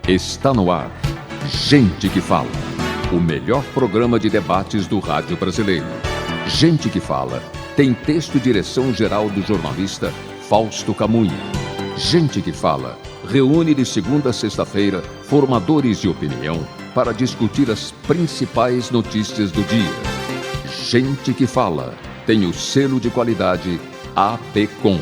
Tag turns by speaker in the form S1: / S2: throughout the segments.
S1: Está no ar. Gente que Fala. O melhor programa de debates do rádio brasileiro. Gente que Fala tem texto e direção geral do jornalista Fausto Camunha. Gente que Fala reúne de segunda a sexta-feira formadores de opinião para discutir as principais notícias do dia. Gente que Fala tem o selo de qualidade APCOM.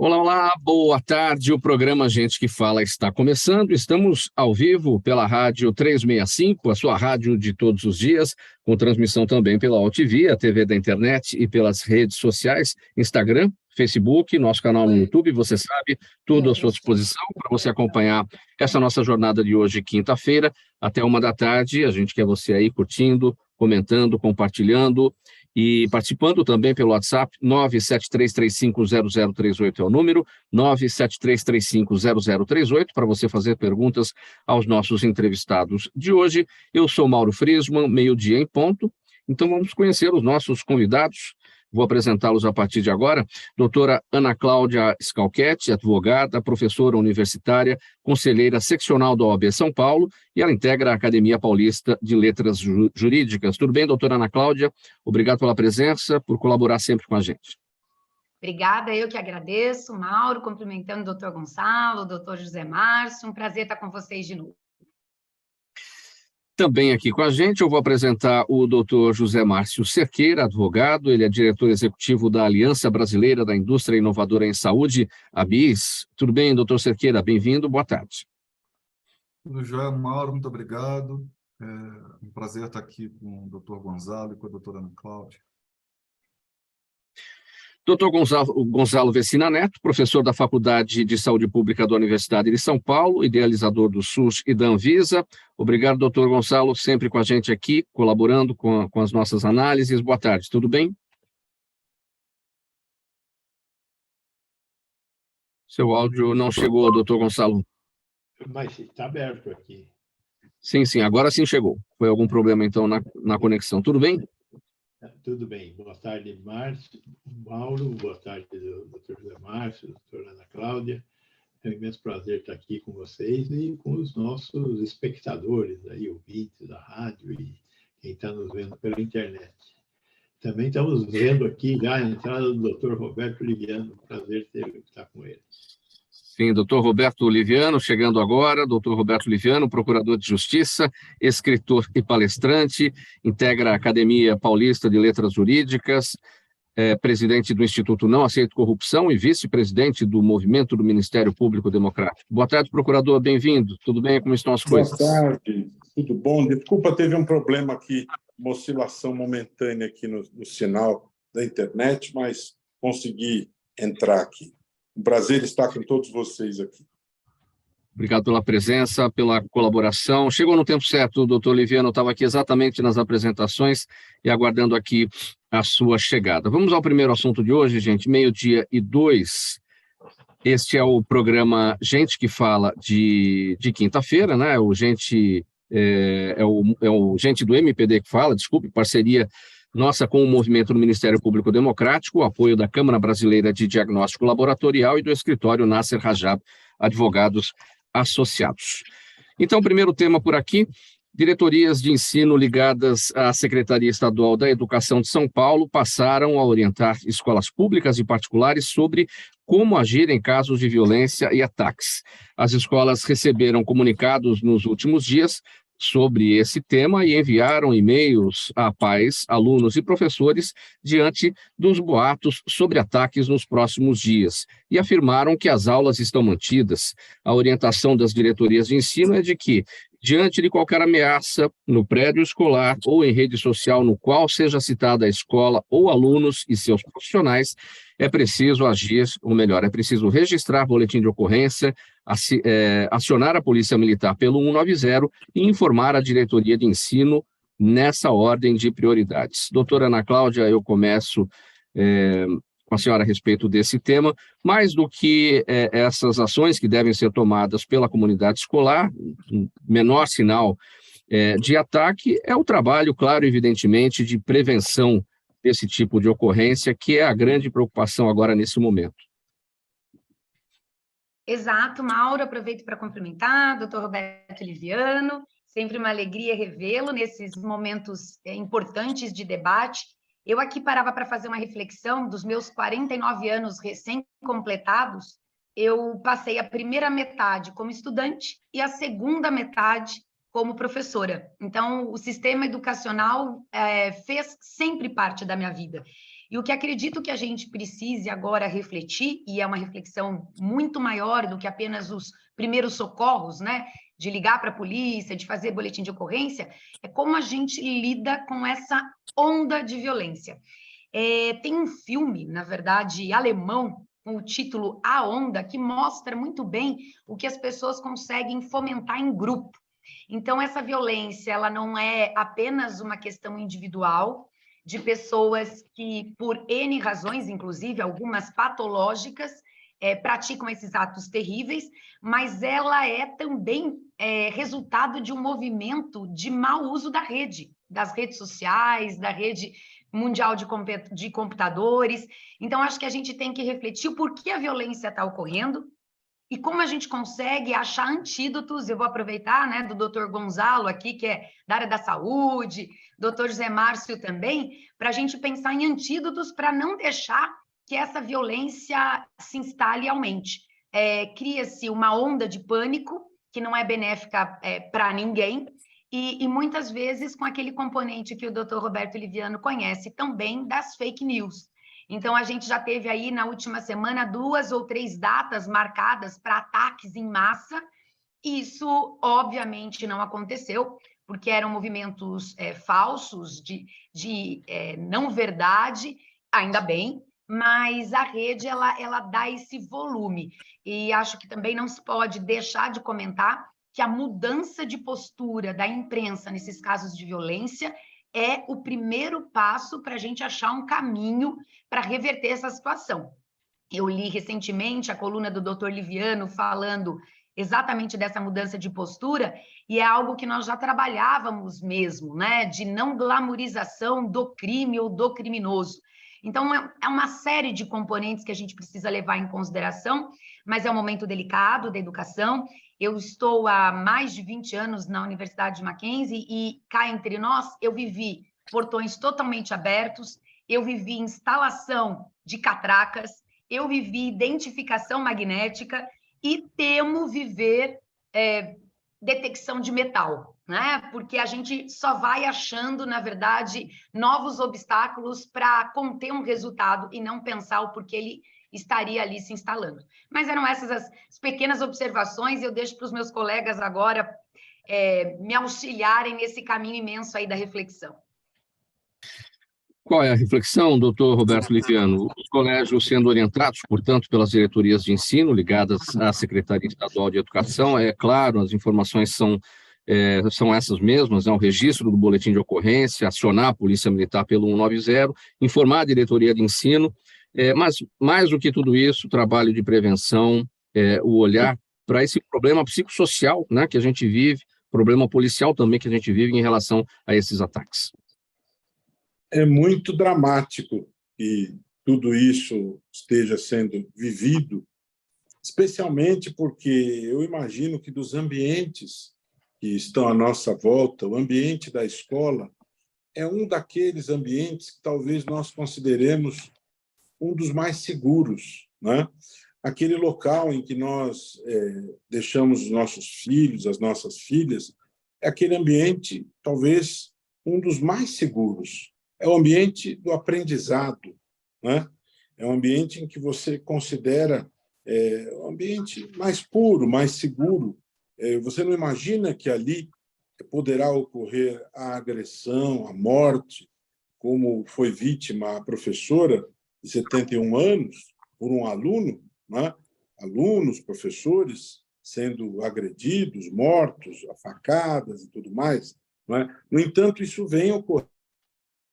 S2: Olá, boa tarde. O programa Gente que Fala está começando. Estamos ao vivo pela Rádio 365, a sua rádio de todos os dias, com transmissão também pela AltV, a TV da internet e pelas redes sociais, Instagram, Facebook, nosso canal no YouTube, você sabe, tudo à sua disposição para você acompanhar essa nossa jornada de hoje, quinta-feira, até 13h. A gente quer você aí curtindo, comentando, compartilhando e participando também pelo WhatsApp. 973350038 é o número, 973350038, para você fazer perguntas aos nossos entrevistados de hoje. Eu sou Mauro Friesman, meio-dia em ponto, então vamos conhecer os nossos convidados. Vou apresentá-los a partir de agora. Doutora Ana Cláudia Scalchetti, advogada, professora universitária, conselheira seccional da OAB São Paulo, e ela integra a Academia Paulista de Letras Jurídicas. Tudo bem, doutora Ana Cláudia? Obrigado pela presença, por colaborar sempre com a gente.
S3: Obrigada, eu que agradeço, Mauro, cumprimentando o doutor Gonçalo, o doutor José Márcio, um prazer estar com vocês de novo.
S2: Também aqui com a gente, eu vou apresentar o doutor José Márcio Cerqueira, advogado. Ele é diretor executivo da Aliança Brasileira da Indústria Inovadora em Saúde, ABIS. Tudo bem, doutor Cerqueira? Bem-vindo, boa tarde.
S4: Tudo jóia, Mauro, muito obrigado. É um prazer estar aqui com o doutor Gonçalo e com a doutora Ana Cláudia.
S2: Doutor Gonçalo Vecina Neto, professor da Faculdade de Saúde Pública da Universidade de São Paulo, idealizador do SUS e da Anvisa. Obrigado, doutor Gonçalo, sempre com a gente aqui, colaborando com as nossas análises. Boa tarde, tudo bem? Seu áudio não chegou, doutor Gonçalo.
S5: Mas está aberto aqui.
S2: Sim, agora sim chegou. Foi algum problema, então, na conexão. Tudo bem?
S5: Tudo bem. Boa tarde, Márcio, Mauro. Boa tarde, doutor José Márcio, doutora Ana Cláudia. É um imenso prazer estar aqui com vocês e com os nossos espectadores, aí, ouvintes da rádio e quem está nos vendo pela internet. Também estamos vendo aqui já a entrada do doutor Roberto Liviano. Prazer estar com ele.
S2: Sim, doutor Roberto Liviano, chegando agora. Doutor Roberto Liviano, procurador de Justiça, escritor e palestrante, integra a Academia Paulista de Letras Jurídicas, presidente do Instituto Não Aceito Corrupção e vice-presidente do Movimento do Ministério Público Democrático. Boa tarde, procurador, bem-vindo. Tudo bem? Como estão as coisas?
S6: Boa tarde, tudo bom? Desculpa, teve um problema aqui, uma oscilação momentânea aqui no sinal da internet, mas consegui entrar aqui. Um prazer estar com todos vocês aqui.
S2: Obrigado pela presença, pela colaboração. Chegou no tempo certo, doutor Liviano, estava aqui exatamente nas apresentações e aguardando aqui a sua chegada. Vamos ao primeiro assunto de hoje, gente, 12h02. Este é o programa Gente que Fala de quinta-feira, né? O Gente o Gente do MPD que fala, desculpe, parceria nossa com o Movimento do Ministério Público Democrático, o apoio da Câmara Brasileira de Diagnóstico Laboratorial e do escritório Nasser Rajab, advogados associados. Então, primeiro tema por aqui, diretorias de ensino ligadas à Secretaria Estadual da Educação de São Paulo passaram a orientar escolas públicas e particulares sobre como agir em casos de violência e ataques. As escolas receberam comunicados nos últimos dias sobre esse tema e enviaram e-mails a pais, alunos e professores diante dos boatos sobre ataques nos próximos dias e afirmaram que as aulas estão mantidas. A orientação das diretorias de ensino é de que, diante de qualquer ameaça no prédio escolar ou em rede social no qual seja citada a escola ou alunos e seus profissionais, é preciso agir, ou melhor, é preciso registrar boletim de ocorrência, acionar a Polícia Militar pelo 190 e informar a diretoria de ensino nessa ordem de prioridades. Doutora Ana Cláudia, eu começo com a senhora a respeito desse tema. Mais do que essas ações que devem ser tomadas pela comunidade escolar, um menor sinal de ataque, é o trabalho, claro, evidentemente, de prevenção desse tipo de ocorrência, que é a grande preocupação agora nesse momento.
S3: Exato, Mauro, aproveito para cumprimentar, doutor Roberto Liviano, sempre uma alegria revê-lo nesses momentos importantes de debate. Eu aqui parava para fazer uma reflexão dos meus 49 anos recém-completados. Eu passei a primeira metade como estudante e a segunda metade como professora. Então, o sistema educacional fez sempre parte da minha vida. E o que acredito que a gente precise agora refletir, e é uma reflexão muito maior do que apenas os primeiros socorros, né? De ligar para a polícia, de fazer boletim de ocorrência, é como a gente lida com essa onda de violência. Tem um filme, na verdade, alemão, com o título A Onda, que mostra muito bem o que as pessoas conseguem fomentar em grupo. Então, essa violência, ela não é apenas uma questão individual, de pessoas que, por N razões, inclusive algumas patológicas, praticam esses atos terríveis, mas ela é também resultado de um movimento de mau uso da rede, das redes sociais, da rede mundial de computadores. Então, acho que a gente tem que refletir por que a violência está ocorrendo e como a gente consegue achar antídotos. Eu vou aproveitar, né, do doutor Gonzalo aqui, que é da área da saúde, doutor José Márcio também, para a gente pensar em antídotos para não deixar que essa violência se instale e aumente. Cria-se uma onda de pânico que não é benéfica para ninguém, e muitas vezes com aquele componente que o doutor Roberto Liviano conhece também, das fake news. Então, a gente já teve aí, na última semana, 2 ou 3 datas marcadas para ataques em massa. Isso, obviamente, não aconteceu, porque eram movimentos falsos, de não verdade, ainda bem, mas a rede, ela dá esse volume. E acho que também não se pode deixar de comentar que a mudança de postura da imprensa nesses casos de violência é o primeiro passo para a gente achar um caminho para reverter essa situação. Eu li recentemente a coluna do Dr. Liviano falando exatamente dessa mudança de postura, e é algo que nós já trabalhávamos mesmo, né? De não glamorização do crime ou do criminoso. Então, é uma série de componentes que a gente precisa levar em consideração, mas é um momento delicado da educação. Eu estou há mais de 20 anos na Universidade de Mackenzie e, cá entre nós, eu vivi portões totalmente abertos, eu vivi instalação de catracas, eu vivi identificação magnética e temo viver detecção de metal, né? Porque a gente só vai achando, na verdade, novos obstáculos para conter um resultado e não pensar o porquê ele estaria ali se instalando. Mas eram essas as pequenas observações, e eu deixo para os meus colegas agora me auxiliarem nesse caminho imenso aí da reflexão.
S2: Qual é a reflexão, doutor Roberto Liviano? Os colégios sendo orientados, portanto, pelas diretorias de ensino ligadas à Secretaria Estadual de Educação, é claro, as informações são essas mesmas, o registro do boletim de ocorrência, acionar a Polícia Militar pelo 190, informar a diretoria de ensino, mas mais do que tudo isso, o trabalho de prevenção, o olhar para esse problema psicossocial, né, que a gente vive, problema policial também que a gente vive em relação a esses ataques.
S6: É muito dramático que tudo isso esteja sendo vivido, especialmente porque eu imagino que dos ambientes que estão à nossa volta, o ambiente da escola é um daqueles ambientes que talvez nós consideremos um dos mais seguros, né? Aquele local em que nós deixamos os nossos filhos, as nossas filhas, é aquele ambiente, talvez, um dos mais seguros. É o ambiente do aprendizado, né? É um ambiente em que você considera um ambiente mais puro, mais seguro. Você não imagina que ali poderá ocorrer a agressão, a morte, como foi vítima a professora de 71 anos por um aluno, né? Alunos, professores sendo agredidos, mortos, a facadas e tudo mais, né? No entanto, isso vem ocorrer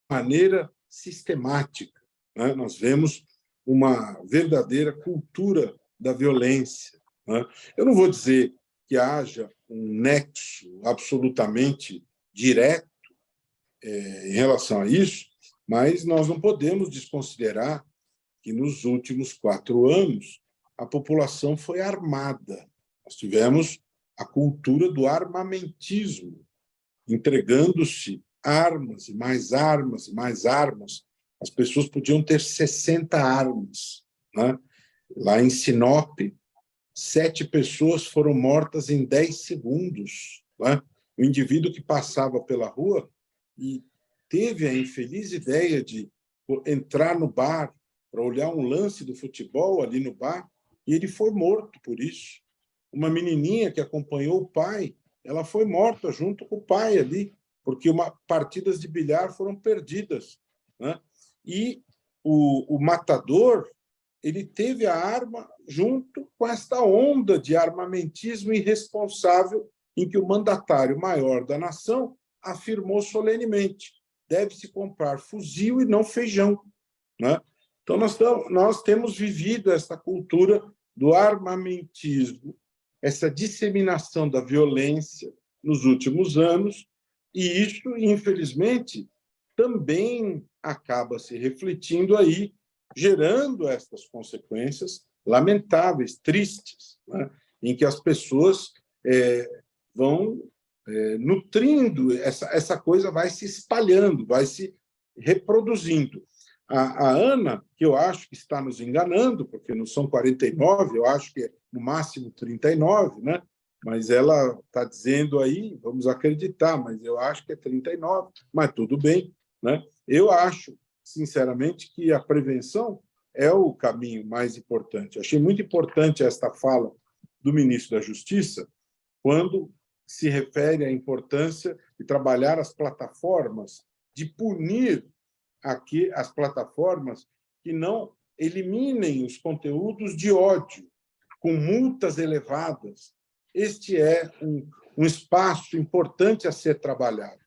S6: maneira sistemática, né? Nós vemos uma verdadeira cultura da violência, né? Eu não vou dizer que haja um nexo absolutamente direto em relação a isso, mas nós não podemos desconsiderar que nos últimos 4 anos a população foi armada. Nós tivemos a cultura do armamentismo, entregando-se armas, e mais armas, e mais armas. As pessoas podiam ter 60 armas, né? Lá em Sinop, 7 pessoas foram mortas em 10 segundos. Né? O indivíduo que passava pela rua e teve a infeliz ideia de entrar no bar para olhar um lance do futebol ali no bar, e ele foi morto por isso. Uma menininha que acompanhou o pai, ela foi morta junto com o pai ali, porque partidas de bilhar foram perdidas. Né? E o matador, ele teve a arma junto com esta onda de armamentismo irresponsável em que o mandatário maior da nação afirmou solenemente: deve-se comprar fuzil e não feijão. Né? Então, nós temos vivido essa cultura do armamentismo, essa disseminação da violência nos últimos anos, e isso, infelizmente, também acaba se refletindo aí, gerando estas consequências lamentáveis, tristes, né? Em que as pessoas vão nutrindo, essa coisa vai se espalhando, vai se reproduzindo. A Ana, que eu acho que está nos enganando, porque não são 49, eu acho que é no máximo 39, né? Mas ela está dizendo aí, vamos acreditar, mas eu acho que é 39, mas tudo bem, né? Eu acho, sinceramente, que a prevenção é o caminho mais importante. Achei muito importante esta fala do ministro da Justiça, quando se refere à importância de trabalhar as plataformas, de punir aqui as plataformas que não eliminem os conteúdos de ódio, com multas elevadas. Este é um espaço importante a ser trabalhado.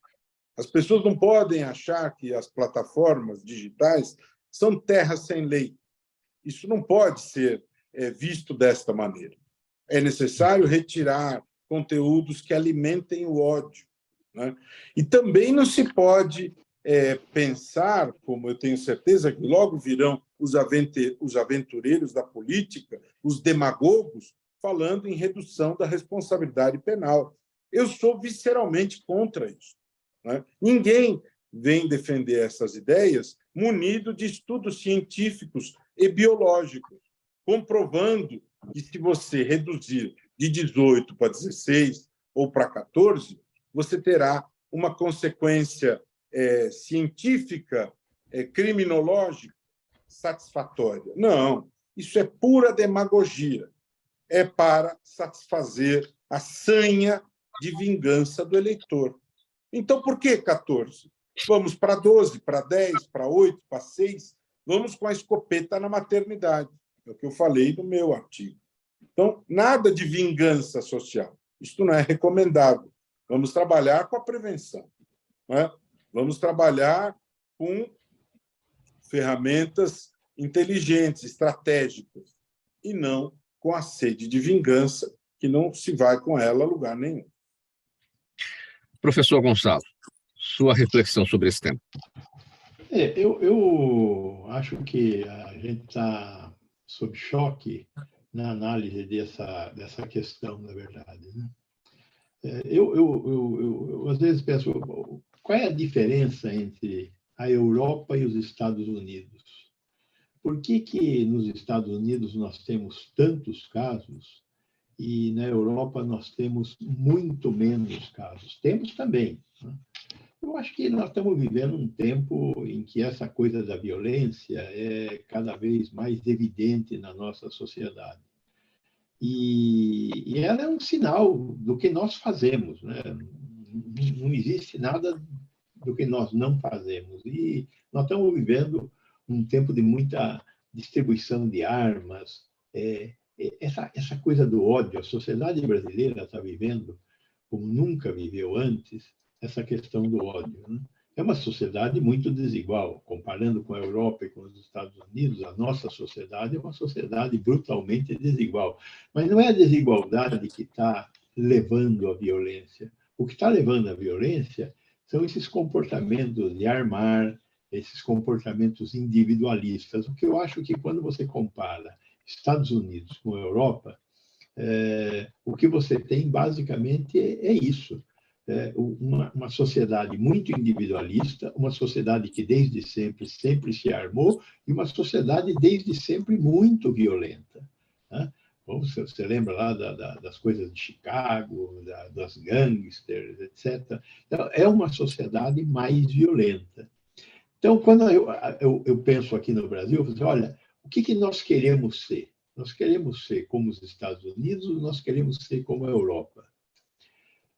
S6: As pessoas não podem achar que as plataformas digitais são terras sem lei. Isso não pode ser visto desta maneira. É necessário retirar conteúdos que alimentem o ódio, né? E também não se pode pensar, como eu tenho certeza que logo virão os aventureiros da política, os demagogos, falando em redução da responsabilidade penal. Eu sou visceralmente contra isso, né? Ninguém vem defender essas ideias munido de estudos científicos e biológicos, comprovando que, se você reduzir de 18 para 16 ou para 14, você terá uma consequência científica, criminológica, satisfatória. Não, isso é pura demagogia. É para satisfazer a sanha de vingança do eleitor. Então, por que 14? Vamos para 12, para 10, para 8, para 6. Vamos com a escopeta na maternidade. É o que eu falei no meu artigo. Então, nada de vingança social. Isto não é recomendável. Vamos trabalhar com a prevenção, não é? Vamos trabalhar com ferramentas inteligentes, estratégicas, e não com a sede de vingança, que não se vai com ela a lugar nenhum.
S2: Professor Gonçalo, sua reflexão sobre esse tema.
S5: Eu acho que a gente está sob choque na análise dessa questão, na verdade, né? Eu às vezes penso, qual é a diferença entre a Europa e os Estados Unidos? Por que nos Estados Unidos nós temos tantos casos e na Europa nós temos muito menos casos? Temos também, né? Eu acho que nós estamos vivendo um tempo em que essa coisa da violência é cada vez mais evidente na nossa sociedade. E ela é um sinal do que nós fazemos, né? Não existe nada do que nós não fazemos. E nós estamos vivendo um tempo de muita distribuição de armas. Essa coisa do ódio, a sociedade brasileira está vivendo, como nunca viveu antes, essa questão do ódio, né? É uma sociedade muito desigual. Comparando com a Europa e com os Estados Unidos, a nossa sociedade é uma sociedade brutalmente desigual. Mas não é a desigualdade que está levando à violência. O que está levando à violência são esses comportamentos de armar, esses comportamentos individualistas. O que eu acho que, quando você compara Estados Unidos com a Europa, o que você tem basicamente é isso. Uma sociedade muito individualista, uma sociedade que desde sempre se armou, e uma sociedade desde sempre muito violenta, né? Você lembra lá das coisas de Chicago, das gangsters, etc. Então, é uma sociedade mais violenta. Então, quando eu penso aqui no Brasil, eu falo assim, olha, o que nós queremos ser? Nós queremos ser como os Estados Unidos, ou nós queremos ser como a Europa?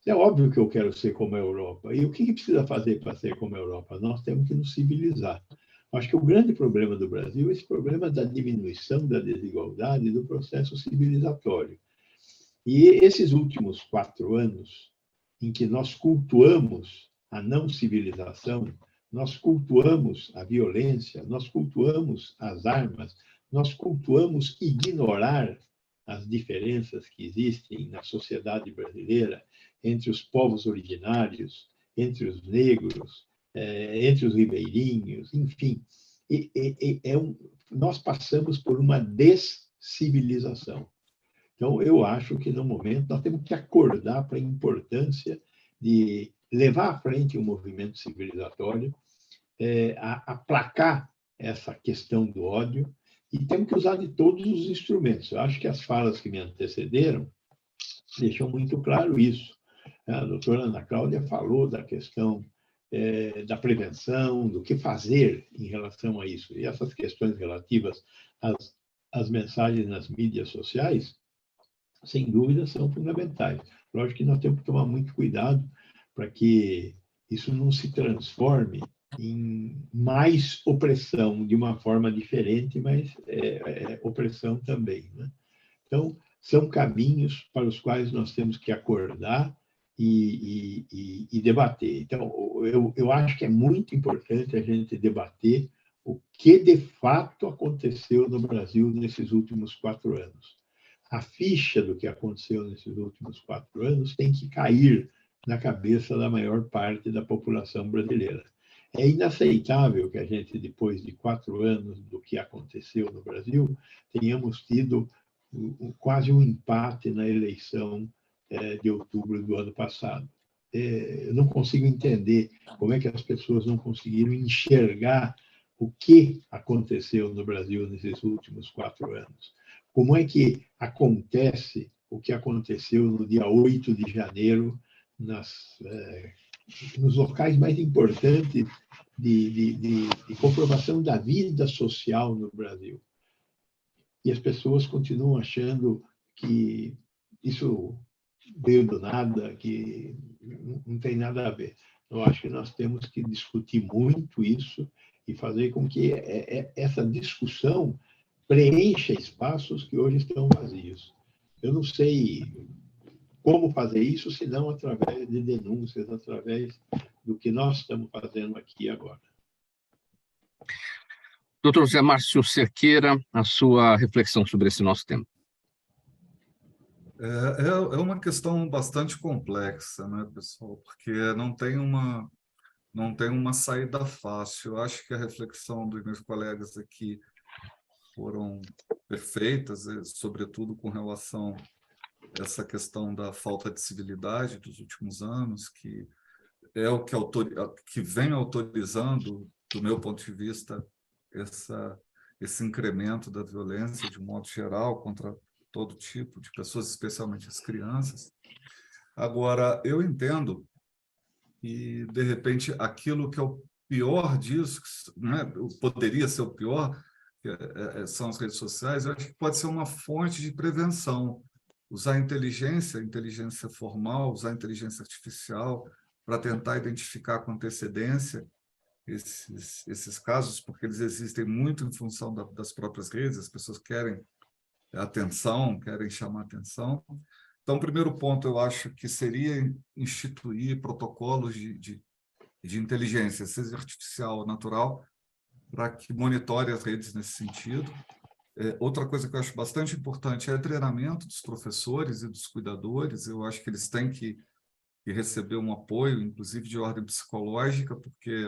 S5: É óbvio que eu quero ser como a Europa. E o que precisa fazer para ser como a Europa? Nós temos que nos civilizar. Acho que o grande problema do Brasil é esse problema da diminuição da desigualdade e do processo civilizatório. E esses últimos 4 anos, em que nós cultuamos a não civilização, nós cultuamos a violência, nós cultuamos as armas, nós cultuamos ignorar as diferenças que existem na sociedade brasileira entre os povos originários, entre os negros, entre os ribeirinhos, enfim. Nós passamos por uma descivilização. Então, eu acho que, no momento, nós temos que acordar para a importância de levar à frente um movimento civilizatório, aplacar essa questão do ódio, e temos que usar de todos os instrumentos. Eu acho que as falas que me antecederam deixam muito claro isso. A doutora Ana Cláudia falou da questão da prevenção, do que fazer em relação a isso. E essas questões relativas às mensagens nas mídias sociais, sem dúvida, são fundamentais. Lógico que nós temos que tomar muito cuidado para que isso não se transforme em mais opressão, de uma forma diferente, mas opressão também, né? Então, são caminhos para os quais nós temos que acordar e debater. Então, eu acho que é muito importante a gente debater o que de fato aconteceu no Brasil nesses últimos 4 anos. A ficha do que aconteceu nesses últimos 4 anos tem que cair na cabeça da maior parte da população brasileira. É inaceitável que a gente, depois de 4 anos do que aconteceu no Brasil, tenhamos tido quase um empate na eleição de outubro do ano passado. Eu não consigo entender como é que as pessoas não conseguiram enxergar o que aconteceu no Brasil nesses últimos 4 anos. Como é que acontece o que aconteceu no dia 8 de janeiro nos locais mais importantes de comprovação da vida social no Brasil. E as pessoas continuam achando que isso veio do nada, que não tem nada a ver. Eu acho que nós temos que discutir muito isso e fazer com que essa discussão preencha espaços que hoje estão vazios. Eu não sei como fazer isso, senão através de denúncias, através do que nós estamos fazendo aqui agora.
S2: Doutor José Márcio Cerqueira, a sua reflexão sobre esse nosso tema.
S4: É uma questão bastante complexa, né, pessoal? Porque não tem uma saída fácil. Eu acho que a reflexão dos meus colegas aqui foram perfeitas, sobretudo com relação a essa questão da falta de civilidade dos últimos anos, que é o que vem autorizando, do meu ponto de vista, esse incremento da violência, de um modo geral, contra todo tipo de pessoas, especialmente as crianças. Agora, eu entendo que, de repente, aquilo que é o pior disso, né, poderia ser o pior, são as redes sociais, eu acho que pode ser uma fonte de prevenção. Usar inteligência formal, usar inteligência artificial para tentar identificar com antecedência esses casos, porque eles existem muito em função das próprias redes, as pessoas querem atenção, querem chamar atenção. Então, o primeiro ponto, eu acho que seria instituir protocolos de inteligência, seja artificial ou natural, para que monitore as redes nesse sentido. Outra coisa que eu acho bastante importante é o treinamento dos professores e dos cuidadores. Eu acho que eles têm que receber um apoio, inclusive de ordem psicológica, porque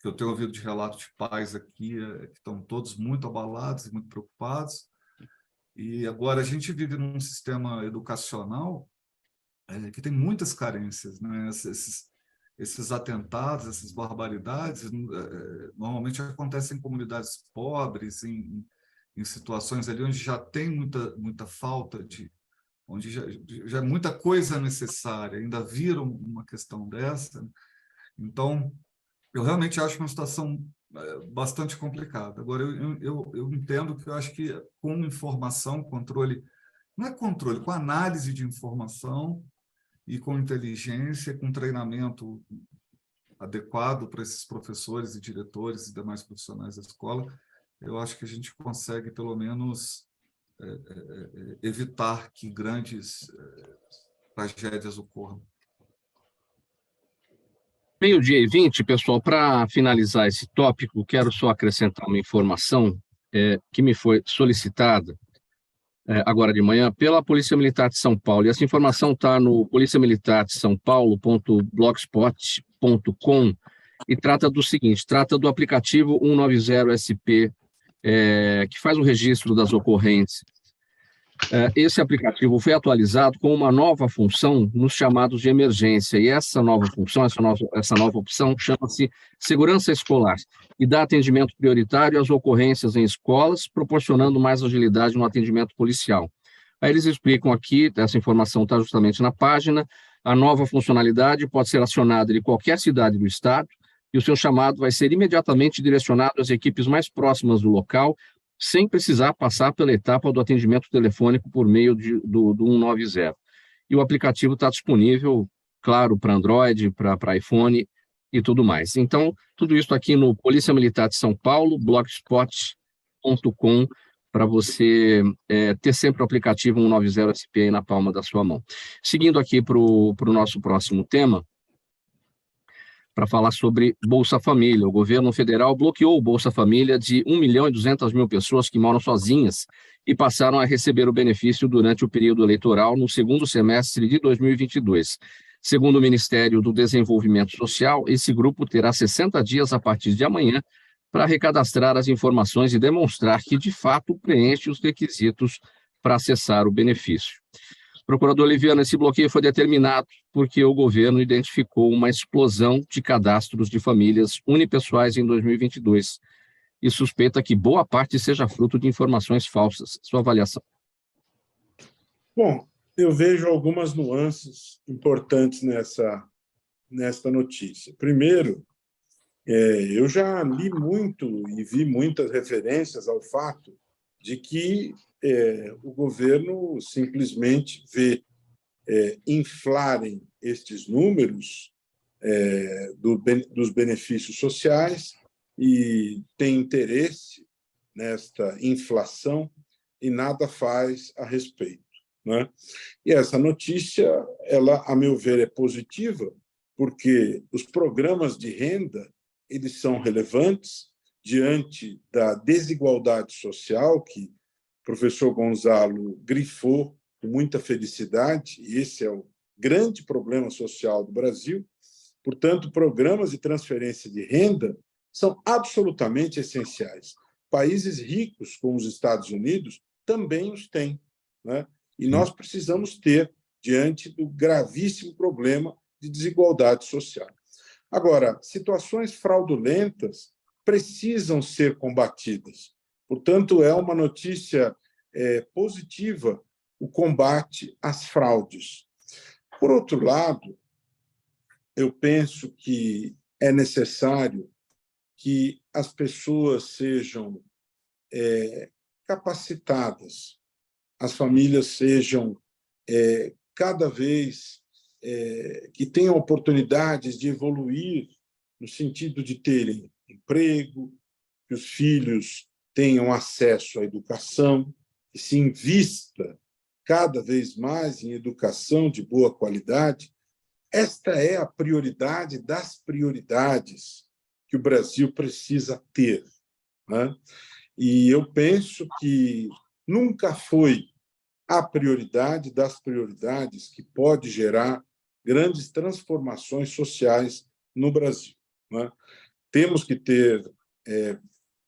S4: eu tenho ouvido de relatos de pais aqui que estão todos muito abalados e muito preocupados. E agora a gente vive num sistema educacional que tem muitas carências, né? Esses atentados, essas barbaridades, normalmente acontecem em comunidades pobres, em situações ali onde já tem muita falta onde já é muita coisa necessária, ainda viram uma questão dessa. Então, eu realmente acho uma situação bastante complicada. Agora, eu entendo que eu acho que com informação, controle, não é controle, com análise de informação e com inteligência, com treinamento adequado para esses professores e diretores e demais profissionais da escola, eu acho que a gente consegue, pelo menos, evitar que grandes tragédias ocorram.
S2: 12h20, pessoal, para finalizar esse tópico, quero só acrescentar uma informação que me foi solicitada agora de manhã pela Polícia Militar de São Paulo. E essa informação está no policiamilitardesaopaulo.blogspot.com e trata do seguinte, trata do aplicativo 190SP, que faz o registro das ocorrências. Esse aplicativo foi atualizado com uma nova função nos chamados de emergência, e essa nova função, essa nova opção, chama-se Segurança Escolar, e dá atendimento prioritário às ocorrências em escolas, proporcionando mais agilidade no atendimento policial. Aí eles explicam aqui, essa informação está justamente na página, a nova funcionalidade pode ser acionada de qualquer cidade do estado, e o seu chamado vai ser imediatamente direcionado às equipes mais próximas do local, sem precisar passar pela etapa do atendimento telefônico por meio do 190. E o aplicativo está disponível, claro, para Android, para iPhone e tudo mais. Então, tudo isso aqui no Polícia Militar de São Paulo, blogspot.com, para você ter sempre o aplicativo 190SP aí na palma da sua mão. Seguindo aqui para o nosso próximo tema, para falar sobre Bolsa Família. O governo federal bloqueou o Bolsa Família de 1.200.000 pessoas que moram sozinhas e passaram a receber o benefício durante o período eleitoral no segundo semestre de 2022. Segundo o Ministério do Desenvolvimento Social, esse grupo terá 60 dias a partir de amanhã para recadastrar as informações e demonstrar que, de fato, preenche os requisitos para acessar o benefício. Procurador Liviano, esse bloqueio foi determinado porque o governo identificou uma explosão de cadastros de famílias unipessoais em 2022 e suspeita que boa parte seja fruto de informações falsas. Sua avaliação.
S6: Bom, eu vejo algumas nuances importantes nesta notícia. Primeiro, eu já li muito e vi muitas referências ao fato de que o governo simplesmente vê inflarem estes números dos benefícios sociais e tem interesse nesta inflação e nada faz a respeito, né? E essa notícia, ela, a meu ver, é positiva, porque os programas de renda eles são relevantes diante da desigualdade social que o professor Gonzalo grifou com muita felicidade, e esse é o grande problema social do Brasil. Portanto, programas de transferência de renda são absolutamente essenciais. Países ricos, como os Estados Unidos, também os têm, né? E nós precisamos ter diante do gravíssimo problema de desigualdade social. Agora, situações fraudulentas precisam ser combatidas. Portanto, é uma notícia positiva o combate às fraudes. Por outro lado, eu penso que é necessário que as pessoas sejam capacitadas, as famílias sejam cada vez que tenham oportunidades de evoluir no sentido de terem emprego, que os filhos tenham acesso à educação, que se invista cada vez mais em educação de boa qualidade. Esta é a prioridade das prioridades que o Brasil precisa ter, né? E eu penso que nunca foi a prioridade das prioridades que pode gerar grandes transformações sociais no Brasil, né? Temos que ter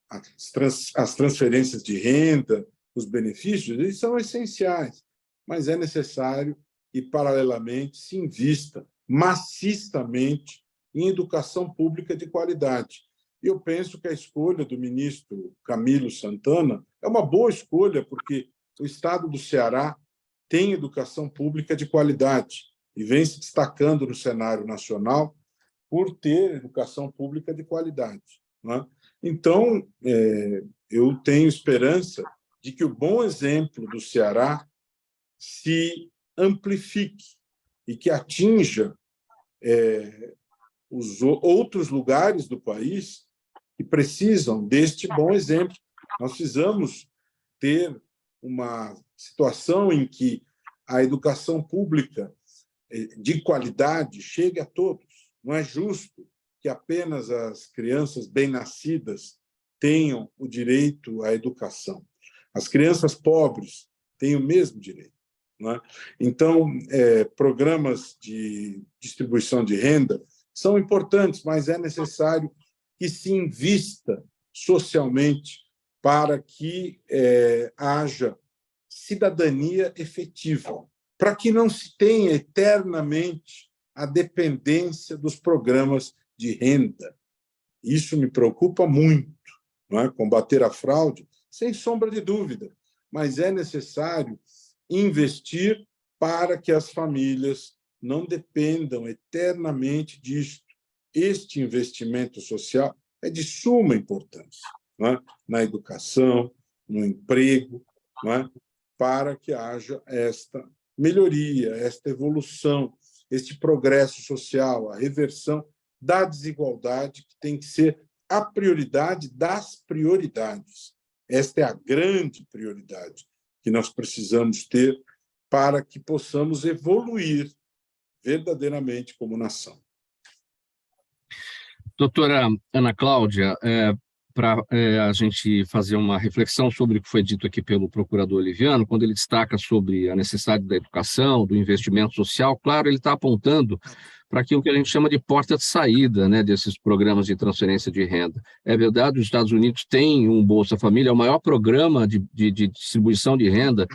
S6: as transferências de renda, os benefícios, eles são essenciais, mas é necessário que, paralelamente, se invista maciçamente em educação pública de qualidade. Eu penso que a escolha do ministro Camilo Santana é uma boa escolha, porque o estado do Ceará tem educação pública de qualidade e vem se destacando no cenário nacional por ter educação pública de qualidade, né? Então, eu tenho esperança de que o bom exemplo do Ceará se amplifique e que atinja os outros lugares do país que precisam deste bom exemplo. Nós precisamos ter uma situação em que a educação pública de qualidade chegue a todos. Não é justo que apenas as crianças bem-nascidas tenham o direito à educação. As crianças pobres têm o mesmo direito, não é? Então, programas de distribuição de renda são importantes, mas é necessário que se invista socialmente para que haja cidadania efetiva, para que não se tenha eternamente a dependência dos programas de renda. Isso me preocupa muito, não é? Combater a fraude, sem sombra de dúvida, mas é necessário investir para que as famílias não dependam eternamente disto. Este investimento social é de suma importância, não é? Na educação, no emprego, não é? Para que haja esta melhoria, esta evolução, este progresso social, a reversão da desigualdade, que tem que ser a prioridade das prioridades. Esta é a grande prioridade que nós precisamos ter para que possamos evoluir verdadeiramente como nação.
S2: Doutora Ana Cláudia, para a gente fazer uma reflexão sobre o que foi dito aqui pelo procurador Liviano, quando ele destaca sobre a necessidade da educação, do investimento social, claro, ele está apontando para aquilo que a gente chama de porta de saída, né, desses programas de transferência de renda. É verdade, os Estados Unidos têm um Bolsa Família, é o maior programa de distribuição de renda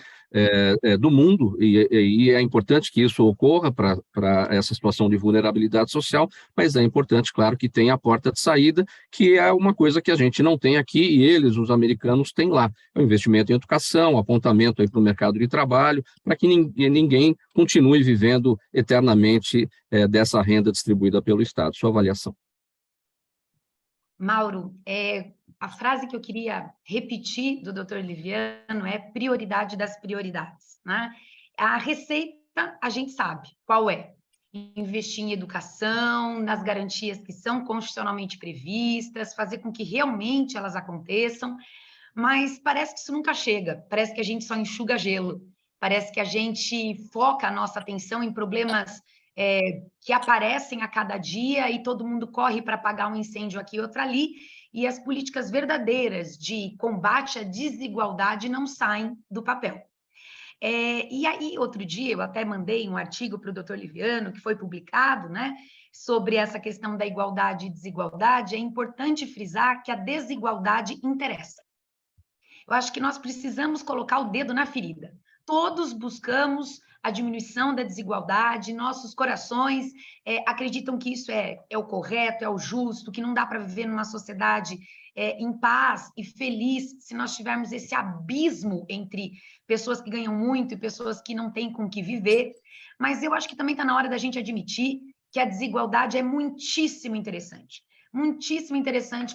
S2: do mundo, e é importante que isso ocorra para essa situação de vulnerabilidade social, mas é importante, claro, que tenha a porta de saída, que é uma coisa que a gente não tem aqui, e eles, os americanos, têm lá. É o investimento em educação, apontamento para o mercado de trabalho, para que ninguém continue vivendo eternamente dessa renda distribuída pelo Estado. Sua avaliação.
S3: Mauro, a frase que eu queria repetir do Dr. Liviano é prioridade das prioridades, né? A receita, a gente sabe qual é. Investir em educação, nas garantias que são constitucionalmente previstas, fazer com que realmente elas aconteçam, mas parece que isso nunca chega, parece que a gente só enxuga gelo, parece que a gente foca a nossa atenção em problemas que aparecem a cada dia e todo mundo corre para apagar um incêndio aqui e outro ali, e as políticas verdadeiras de combate à desigualdade não saem do papel. E aí, outro dia, eu até mandei um artigo para o Dr. Liviano, que foi publicado, né, sobre essa questão da igualdade e desigualdade. É importante frisar que a desigualdade interessa. Eu acho que nós precisamos colocar o dedo na ferida. Todos buscamos a diminuição da desigualdade, nossos corações acreditam que isso é o correto, é o justo, que não dá para viver numa sociedade em paz e feliz se nós tivermos esse abismo entre pessoas que ganham muito e pessoas que não têm com o que viver. Mas eu acho que também está na hora da gente admitir que a desigualdade é muitíssimo interessante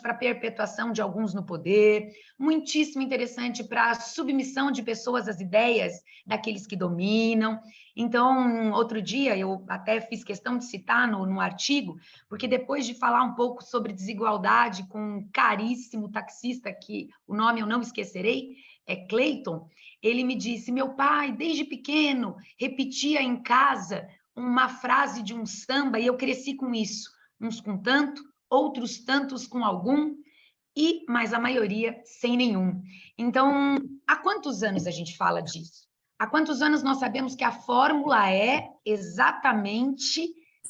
S3: para a perpetuação de alguns no poder, muitíssimo interessante para a submissão de pessoas às ideias daqueles que dominam. Então, outro dia, eu até fiz questão de citar no artigo, porque depois de falar um pouco sobre desigualdade com um caríssimo taxista, que o nome eu não esquecerei, é Clayton, ele me disse, meu pai, desde pequeno, repetia em casa uma frase de um samba, e eu cresci com isso, uns com tanto, outros tantos com algum, mas a maioria sem nenhum. Então, há quantos anos a gente fala disso? Há quantos anos nós sabemos que a fórmula é exatamente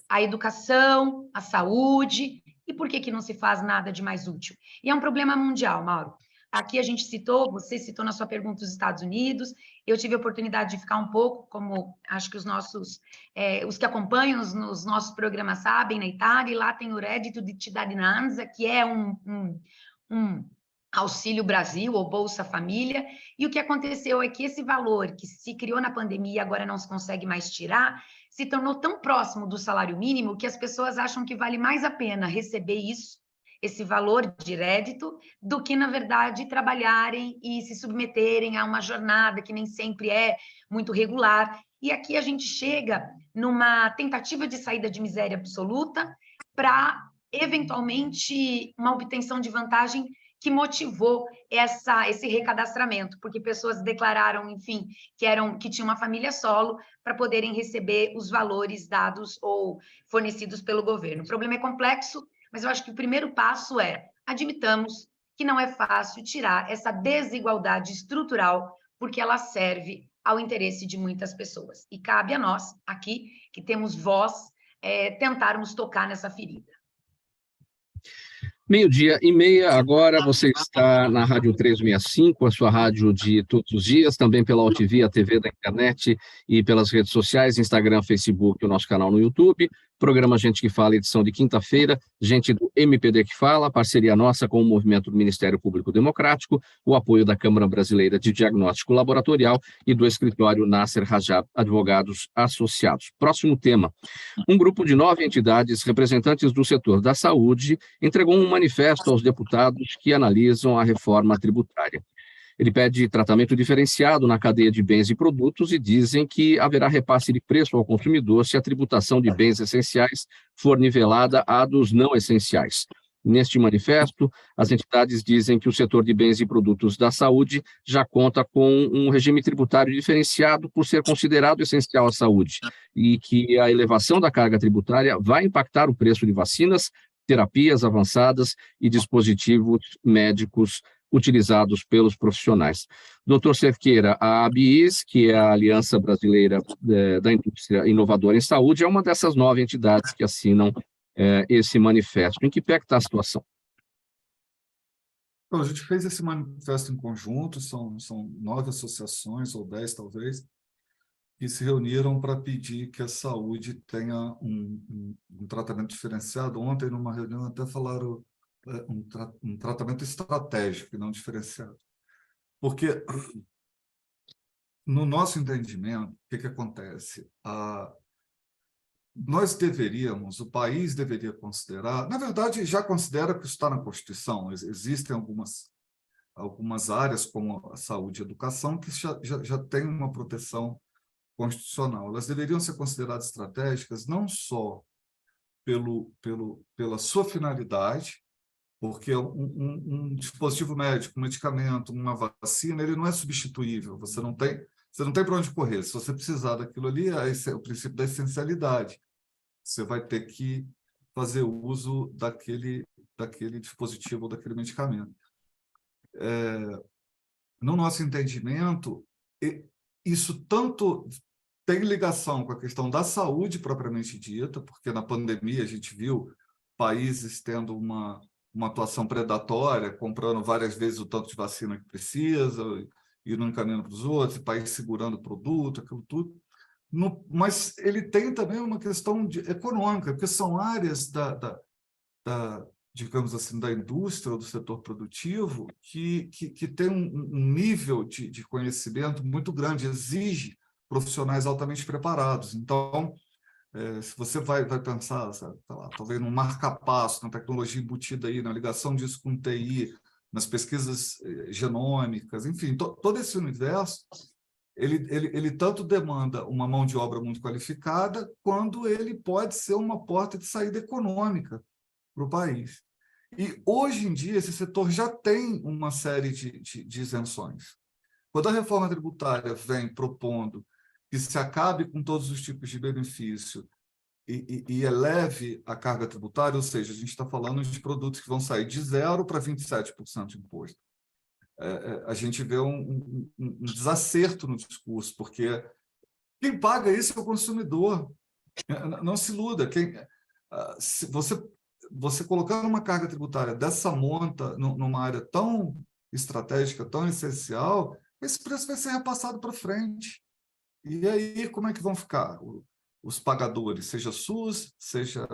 S3: a educação, a saúde, e por que não se faz nada de mais útil? E é um problema mundial, Mauro, aqui a gente citou, você citou na sua pergunta os Estados Unidos, eu tive a oportunidade de ficar um pouco, como acho que os que acompanham os nossos programas sabem, na Itália, e lá tem o Reddito di Cittadinanza, que é um Auxílio Brasil ou Bolsa Família, e o que aconteceu é que esse valor que se criou na pandemia e agora não se consegue mais tirar, se tornou tão próximo do salário mínimo que as pessoas acham que vale mais a pena receber esse valor de rédito, do que, na verdade, trabalharem e se submeterem a uma jornada que nem sempre é muito regular. E aqui a gente chega numa tentativa de saída de miséria absoluta para, eventualmente, uma obtenção de vantagem que motivou esse recadastramento, porque pessoas declararam, enfim, que tinham uma família solo para poderem receber os valores dados ou fornecidos pelo governo. O problema é complexo, mas eu acho que o primeiro passo é admitamos que não é fácil tirar essa desigualdade estrutural, porque ela serve ao interesse de muitas pessoas. E cabe a nós, aqui, que temos voz, tentarmos tocar nessa ferida.
S2: 12:30 agora, você está na Rádio 365, a sua rádio de todos os dias, também pela OTV, a TV da internet e pelas redes sociais, Instagram, Facebook, o nosso canal no YouTube. Programa Gente que Fala, edição de quinta-feira, gente do MPD que Fala, parceria nossa com o movimento do Ministério Público Democrático, o apoio da Câmara Brasileira de Diagnóstico Laboratorial e do escritório Nasser Rajab Advogados Associados. Próximo tema. Um grupo de 9 entidades representantes do setor da saúde entregou um manifesto aos deputados que analisam a reforma tributária. Ele pede tratamento diferenciado na cadeia de bens e produtos e dizem que haverá repasse de preço ao consumidor se a tributação de bens essenciais for nivelada à dos não essenciais. Neste manifesto, as entidades dizem que o setor de bens e produtos da saúde já conta com um regime tributário diferenciado por ser considerado essencial à saúde e que a elevação da carga tributária vai impactar o preço de vacinas, terapias avançadas e dispositivos médicos utilizados pelos profissionais. Doutor Cerqueira, a ABIS, que é a Aliança Brasileira da Indústria Inovadora em Saúde, é uma dessas 9 entidades que assinam esse manifesto. Em que pé está a situação?
S4: Bom, a gente fez esse manifesto em conjunto, são 9 associações, ou 10 talvez, que se reuniram para pedir que a saúde tenha um tratamento diferenciado. Ontem, numa reunião, até falaram um tratamento estratégico e não diferenciado. Porque, no nosso entendimento, o que acontece? O país deveria considerar, na verdade, já considera que isso está na Constituição, existem algumas áreas, como a saúde e a educação, que já têm uma proteção constitucional. Elas deveriam ser consideradas estratégicas não só pela sua finalidade, porque um dispositivo médico, um medicamento, uma vacina, ele não é substituível, você não tem para onde correr. Se você precisar daquilo ali, é o princípio da essencialidade. Você vai ter que fazer uso daquele dispositivo ou daquele medicamento. No nosso entendimento, isso tanto tem ligação com a questão da saúde propriamente dita, porque na pandemia a gente viu países tendo uma atuação predatória, comprando várias vezes o tanto de vacina que precisa, e não encaminhando para os outros, e país segurando o produto, aquilo tudo. Mas ele tem também uma questão econômica, porque são áreas digamos assim, da indústria ou do setor produtivo que tem um nível de conhecimento muito grande, exige profissionais altamente preparados. Então, se você vai pensar, sabe, talvez num marca-passo, na tecnologia embutida aí, na ligação disso com TI, nas pesquisas genômicas, enfim, todo esse universo, ele tanto demanda uma mão de obra muito qualificada, quando ele pode ser uma porta de saída econômica para o país. E, hoje em dia, esse setor já tem uma série de isenções. Quando a reforma tributária vem propondo que se acabe com todos os tipos de benefício e eleve a carga tributária, ou seja, a gente está falando de produtos que vão sair de 0% para 27% de imposto. A gente vê um desacerto no discurso, porque quem paga isso é o consumidor. Não se iluda. Se você colocando uma carga tributária dessa monta numa área tão estratégica tão essencial, esse preço vai ser repassado para frente. E aí, como é que vão ficar os pagadores, seja SUS, seja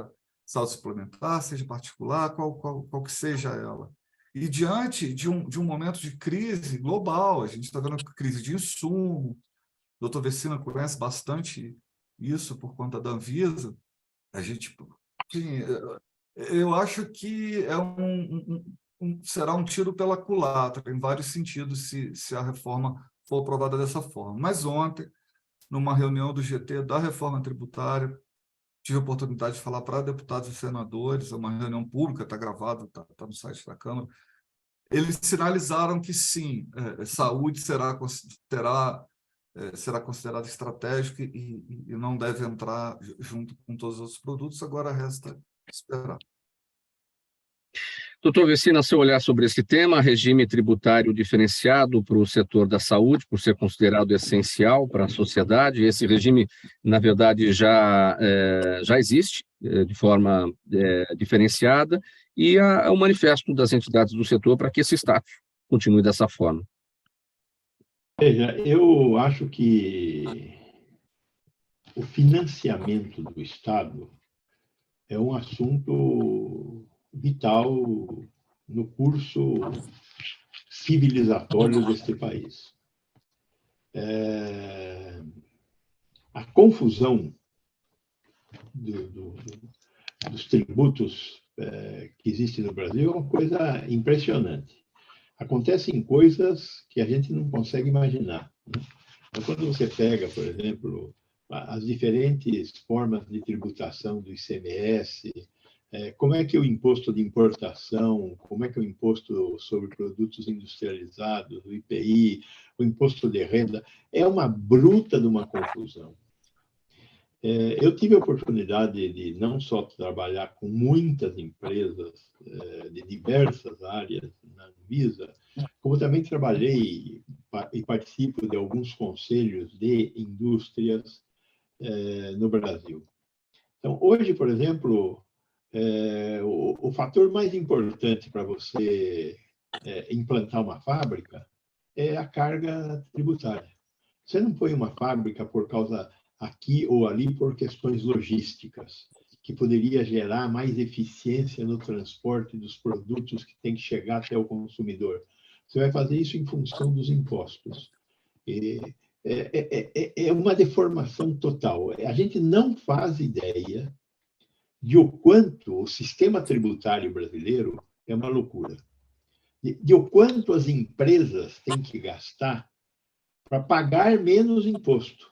S4: saúde suplementar, seja particular, qual que seja ela? E diante de um momento de crise global, a gente está vendo crise de insumo, o doutor Vecina conhece bastante isso por conta da Anvisa, a gente, enfim, eu acho que será um tiro pela culatra, em vários sentidos, se a reforma for aprovada dessa forma. Mas ontem, numa reunião do GT da reforma tributária, tive a oportunidade de falar para deputados e senadores, é uma reunião pública, está gravada, está no site da Câmara. Eles sinalizaram que sim, saúde será considerada estratégica e não deve entrar junto com todos os outros produtos, agora resta esperar.
S2: Doutor Vecina, seu olhar sobre esse tema, regime tributário diferenciado para o setor da saúde, por ser considerado essencial para a sociedade. Esse regime, na verdade, já existe de forma diferenciada, e o manifesto das entidades do setor para que esse status continue dessa forma.
S5: Veja, eu acho que o financiamento do Estado é um assunto vital no curso civilizatório deste país. A confusão dos tributos que existe no Brasil é uma coisa impressionante. Acontecem coisas que a gente não consegue imaginar, né? Então, quando você pega, por exemplo, as diferentes formas de tributação do ICMS, como é que o imposto de importação, como é que o imposto sobre produtos industrializados, o IPI, o imposto de renda, é uma bruta de uma confusão. Eu tive a oportunidade de não só trabalhar com muitas empresas de diversas áreas na Anvisa, como também trabalhei e participo de alguns conselhos de indústrias no Brasil. Então, hoje, por exemplo, o fator mais importante para você implantar uma fábrica é a carga tributária. Você não põe uma fábrica por causa aqui ou ali por questões logísticas, que poderia gerar mais eficiência no transporte dos produtos que tem que chegar até o consumidor. Você vai fazer isso em função dos impostos. É uma deformação total. A gente não faz ideia de o quanto o sistema tributário brasileiro é uma loucura. De o quanto as empresas têm que gastar para pagar menos imposto.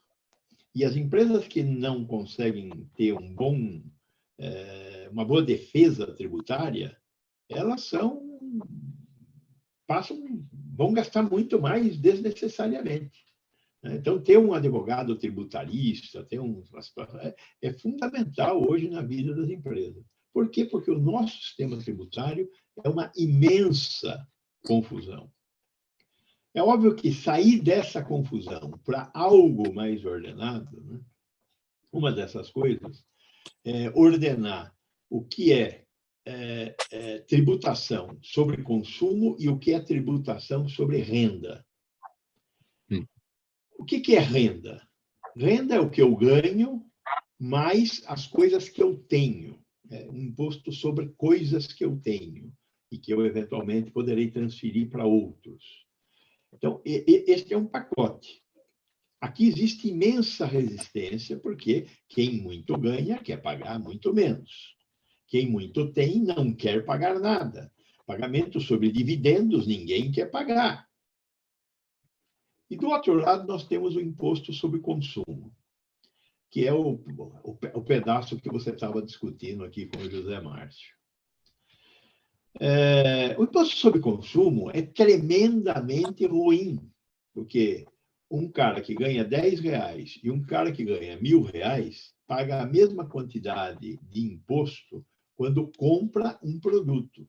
S5: E as empresas que não conseguem ter uma boa defesa tributária, elas vão gastar muito mais desnecessariamente. Então, ter um advogado tributarista, é fundamental hoje na vida das empresas. Por quê? Porque o nosso sistema tributário é uma imensa confusão. É óbvio que sair dessa confusão para algo mais ordenado, né? Uma dessas coisas é ordenar o que é tributação sobre consumo e o que é tributação sobre renda. O que é renda? Renda é o que eu ganho mais as coisas que eu tenho. Um imposto sobre coisas que eu tenho e que eu, eventualmente, poderei transferir para outros. Então, este é um pacote. Aqui existe imensa resistência, porque quem muito ganha quer pagar muito menos. Quem muito tem não quer pagar nada. Pagamento sobre dividendos ninguém quer pagar. E, do outro lado, nós temos o imposto sobre consumo, que é o pedaço que você estava discutindo aqui com o José Márcio. O imposto sobre consumo é tremendamente ruim, porque um cara que ganha R$10 e um cara que ganha R$1.000 paga a mesma quantidade de imposto quando compra um produto,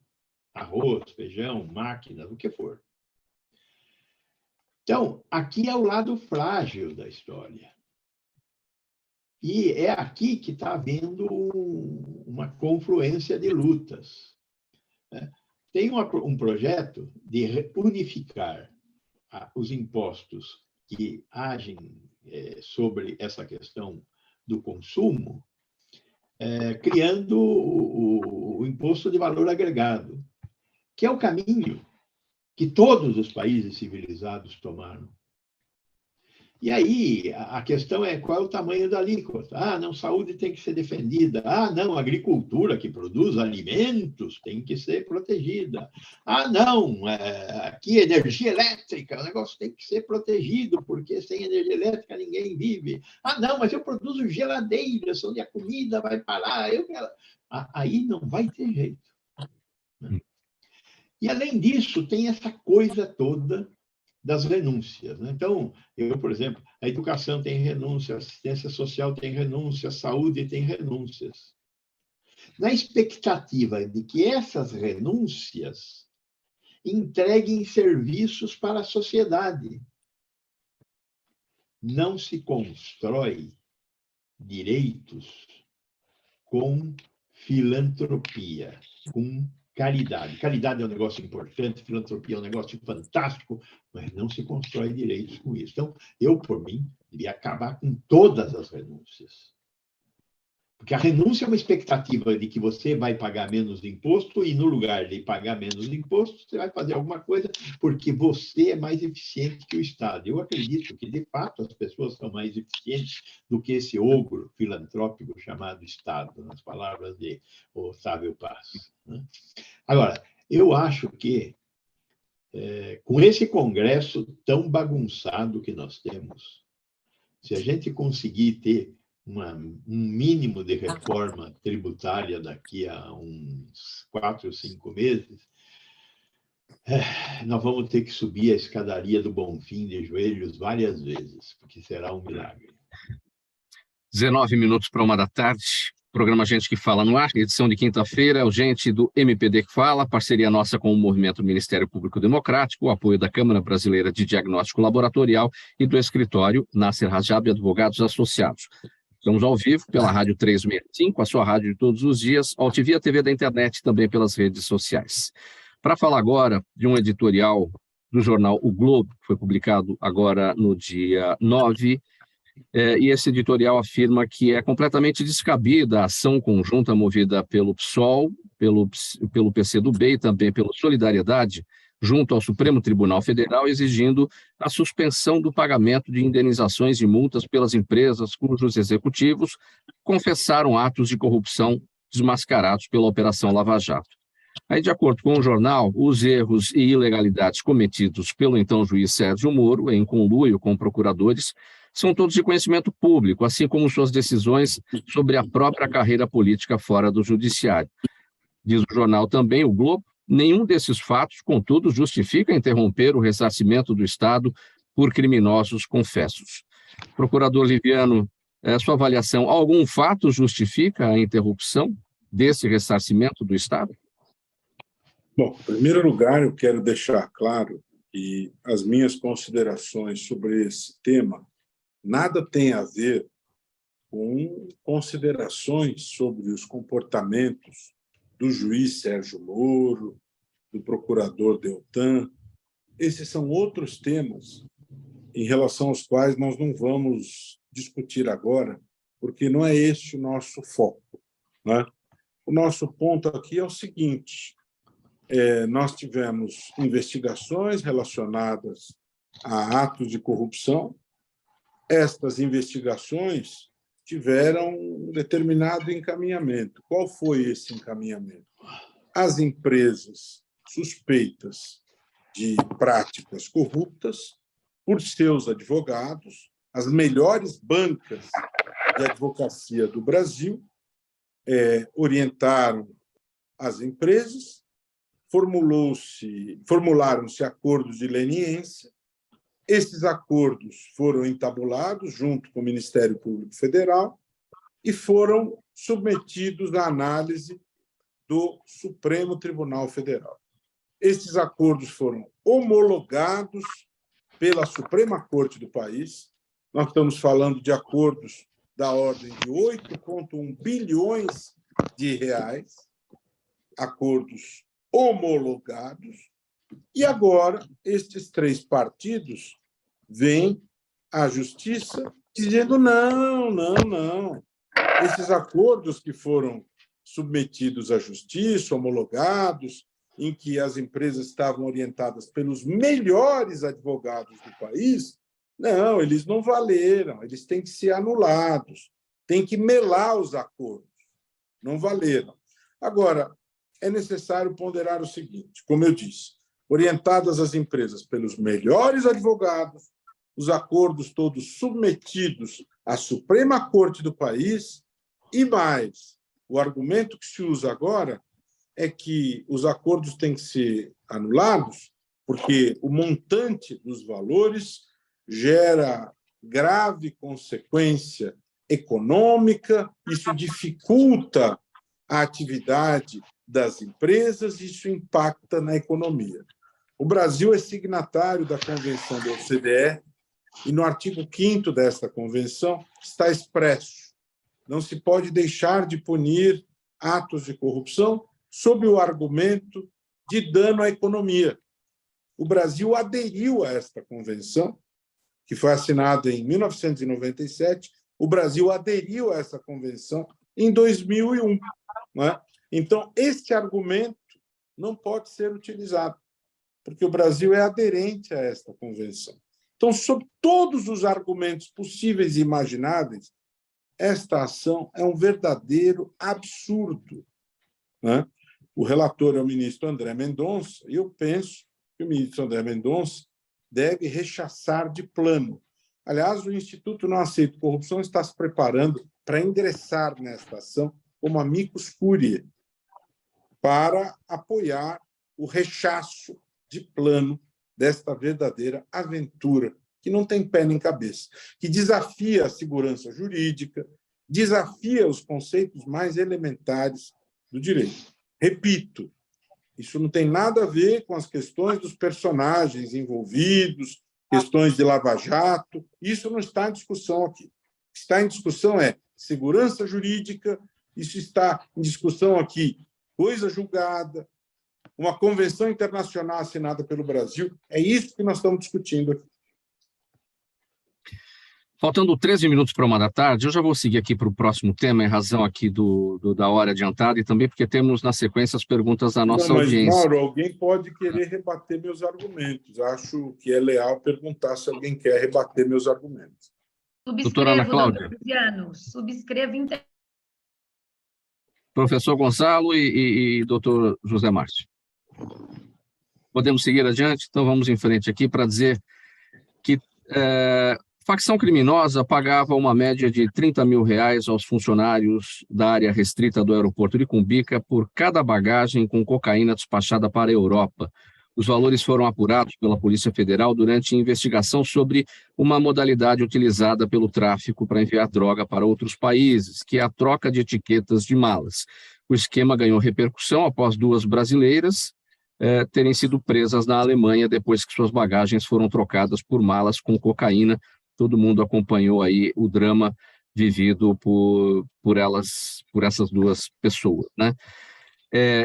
S5: arroz, feijão, máquinas, o que for. Então, aqui é o lado frágil da história. E é aqui que está havendo uma confluência de lutas. tem um projeto de unificar os impostos que agem sobre essa questão do consumo, criando o imposto de valor agregado, que é o caminho que todos os países civilizados tomaram. E aí, a questão é qual é o tamanho da alíquota. Ah, não, saúde tem que ser defendida. Ah, não, a agricultura que produz alimentos tem que ser protegida. Ah, não, aqui energia elétrica, o negócio tem que ser protegido, porque sem energia elétrica ninguém vive. Ah, não, mas eu produzo geladeiras, onde a comida vai parar. Aí não vai ter jeito. E, além disso, tem essa coisa toda das renúncias. Né? Então, por exemplo, a educação tem renúncia, a assistência social tem renúncia, a saúde tem renúncias. Na expectativa de que essas renúncias entreguem serviços para a sociedade. Não se constrói direitos com filantropia, com caridade. Caridade é um negócio importante, filantropia é um negócio fantástico, mas não se constrói direitos com isso. Então, eu, por mim, devia acabar com todas as renúncias. Porque a renúncia é uma expectativa de que você vai pagar menos imposto e, no lugar de pagar menos imposto, você vai fazer alguma coisa porque você é mais eficiente que o Estado. Eu acredito que, de fato, as pessoas são mais eficientes do que esse ogro filantrópico chamado Estado, nas palavras de Otávio Paz. Né? Agora, eu acho que, com esse Congresso tão bagunçado que nós temos, se a gente conseguir ter um mínimo de reforma tributária daqui a uns 4 ou 5 meses, nós vamos ter que subir a escadaria do Bonfim de joelhos várias vezes, porque será um milagre.
S2: 19 minutos para 1h, programa Gente que Fala no ar, edição de quinta-feira, o Gente do MPD que Fala, parceria nossa com o Movimento Ministério Público Democrático, o apoio da Câmara Brasileira de Diagnóstico Laboratorial e do escritório Nasser Rajab e Advogados Associados. Estamos ao vivo pela Rádio 365, a sua rádio de todos os dias, ao TV, a TV da internet, também pelas redes sociais. Para falar agora de um editorial do jornal O Globo, que foi publicado agora no dia 9, e esse editorial afirma que é completamente descabida a ação conjunta movida pelo PSOL, pelo PCdoB e também pela Solidariedade, junto ao Supremo Tribunal Federal, exigindo a suspensão do pagamento de indenizações e multas pelas empresas cujos executivos confessaram atos de corrupção desmascarados pela Operação Lava Jato. Aí, de acordo com o jornal, os erros e ilegalidades cometidos pelo então juiz Sérgio Moro, em conluio com procuradores, são todos de conhecimento público, assim como suas decisões sobre a própria carreira política fora do judiciário. Diz o jornal também, o Globo, nenhum desses fatos, contudo, justifica interromper o ressarcimento do Estado por criminosos confessos. Procurador Liviano, sua avaliação, algum fato justifica a interrupção desse ressarcimento do Estado?
S6: Bom, em primeiro lugar, eu quero deixar claro que as minhas considerações sobre esse tema nada tem a ver com considerações sobre os comportamentos do juiz Sérgio Moro, do procurador Deltan. Esses são outros temas em relação aos quais nós não vamos discutir agora, porque não é esse o nosso foco. Né? O nosso ponto aqui é o seguinte: nós tivemos investigações relacionadas a atos de corrupção. Estas investigações tiveram um determinado encaminhamento. Qual foi esse encaminhamento? As empresas suspeitas de práticas corruptas, por seus advogados, as melhores bancas de advocacia do Brasil, orientaram as empresas, formularam-se acordos de leniência. Esses acordos foram entabulados junto com o Ministério Público Federal e foram submetidos à análise do Supremo Tribunal Federal. Esses acordos foram homologados pela Suprema Corte do país. Nós estamos falando de acordos da ordem de 8,1 bilhões de reais, acordos homologados, e agora estes 3 partidos vêm à justiça dizendo não. Esses acordos que foram submetidos à justiça, homologados, em que as empresas estavam orientadas pelos melhores advogados do país, não, eles não valeram, eles têm que ser anulados, tem que melar os acordos, não valeram. Agora, é necessário ponderar o seguinte, como eu disse, orientadas as empresas pelos melhores advogados, os acordos todos submetidos à Suprema Corte do país, e mais, o argumento que se usa agora é que os acordos têm que ser anulados porque o montante dos valores gera grave consequência econômica, isso dificulta a atividade das empresas, isso impacta na economia. O Brasil é signatário da Convenção da OCDE e, no artigo 5º desta convenção, está expresso: não se pode deixar de punir atos de corrupção sob o argumento de dano à economia. O Brasil aderiu a esta convenção, que foi assinada em 1997, o Brasil aderiu a essa convenção em 2001. Não é? Então, este argumento não pode ser utilizado, porque o Brasil é aderente a esta convenção. Então, sob todos os argumentos possíveis e imagináveis, esta ação é um verdadeiro absurdo. Né? O relator é o ministro André Mendonça, e eu penso que o ministro André Mendonça deve rechaçar de plano. Aliás, o Instituto Não Aceito Corrupção está se preparando para ingressar nesta ação como amicus curiae, para apoiar o rechaço de plano desta verdadeira aventura, que não tem pé nem cabeça, que desafia a segurança jurídica, desafia os conceitos mais elementares do direito. Repito, isso não tem nada a ver com as questões dos personagens envolvidos, questões de lava-jato, isso não está em discussão aqui. O que está em discussão é segurança jurídica, isso está em discussão aqui, coisa julgada, uma convenção internacional assinada pelo Brasil, é isso que nós estamos discutindo aqui.
S2: Faltando 13 minutos para 13h, eu já vou seguir aqui para o próximo tema, em razão aqui da hora adiantada, e também porque temos, na sequência, as perguntas da nossa audiência.
S6: Mauro, alguém pode querer rebater meus argumentos. Acho que é leal perguntar se alguém quer rebater meus argumentos.
S2: Doutora Ana Cláudia.
S3: Subscreva.
S2: Professor Gonçalo e doutor José Márcio. Podemos seguir adiante? Então, vamos em frente aqui para dizer que facção criminosa pagava uma média de R$30 mil aos funcionários da área restrita do aeroporto de Cumbica por cada bagagem com cocaína despachada para a Europa. Os valores foram apurados pela Polícia Federal durante investigação sobre uma modalidade utilizada pelo tráfico para enviar droga para outros países, que é a troca de etiquetas de malas. O esquema ganhou repercussão após 2 brasileiras terem sido presas na Alemanha depois que suas bagagens foram trocadas por malas com cocaína. Todo mundo acompanhou aí o drama vivido por essas 2 pessoas, né?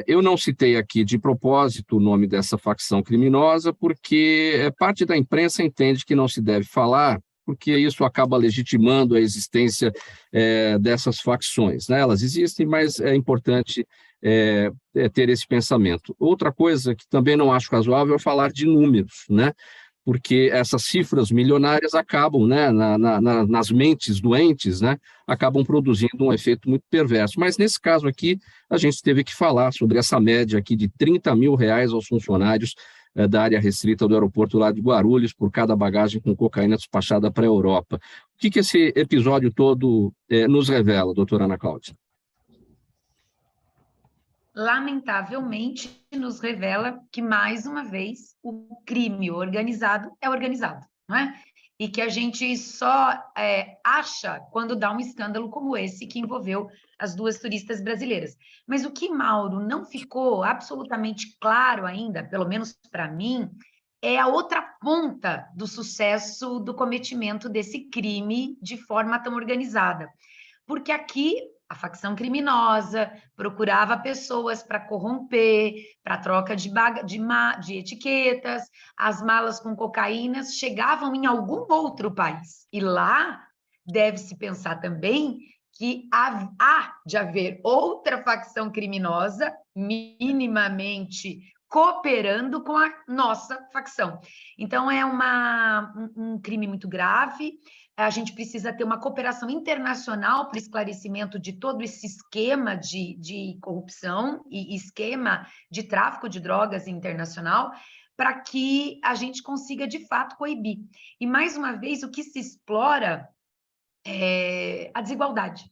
S2: Eu não citei aqui de propósito o nome dessa facção criminosa, porque parte da imprensa entende que não se deve falar, porque isso acaba legitimando a existência dessas facções, né? Elas existem, mas é importante ter esse pensamento. Outra coisa que também não acho razoável é falar de números, né? Porque essas cifras milionárias acabam, né, nas mentes doentes, né, acabam produzindo um efeito muito perverso. Mas, nesse caso aqui, a gente teve que falar sobre essa média aqui de R$30 mil aos funcionários da área restrita do aeroporto lá de Guarulhos por cada bagagem com cocaína despachada para a Europa. O que esse episódio todo nos revela, doutora Ana Cláudia?
S3: Lamentavelmente, nos revela que, mais uma vez, o crime organizado é organizado, não é? E que a gente só acha quando dá um escândalo como esse que envolveu as 2 turistas brasileiras. Mas o que, Mauro, não ficou absolutamente claro ainda, pelo menos para mim, é a outra ponta do sucesso do cometimento desse crime de forma tão organizada. Porque aqui A facção criminosa procurava pessoas para corromper, para troca de etiquetas, as malas com cocaína chegavam em algum outro país. E lá deve-se pensar também que há de haver outra facção criminosa, minimamente cooperando com a nossa facção. Então, é um crime muito grave. A gente precisa ter uma cooperação internacional para o esclarecimento de todo esse esquema de corrupção e esquema de tráfico de drogas internacional, para que a gente consiga, de fato, coibir. E, mais uma vez, o que se explora é a desigualdade,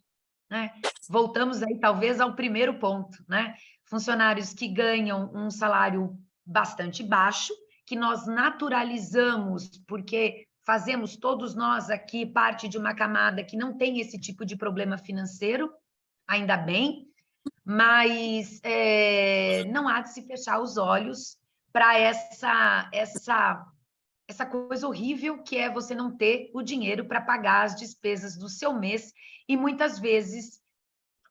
S3: né? Voltamos aí, talvez, ao primeiro ponto, né? Funcionários que ganham um salário bastante baixo, que nós naturalizamos, porque fazemos todos nós aqui parte de uma camada que não tem esse tipo de problema financeiro, ainda bem, mas não há de se fechar os olhos para essa coisa horrível que é você não ter o dinheiro para pagar as despesas do seu mês e muitas vezes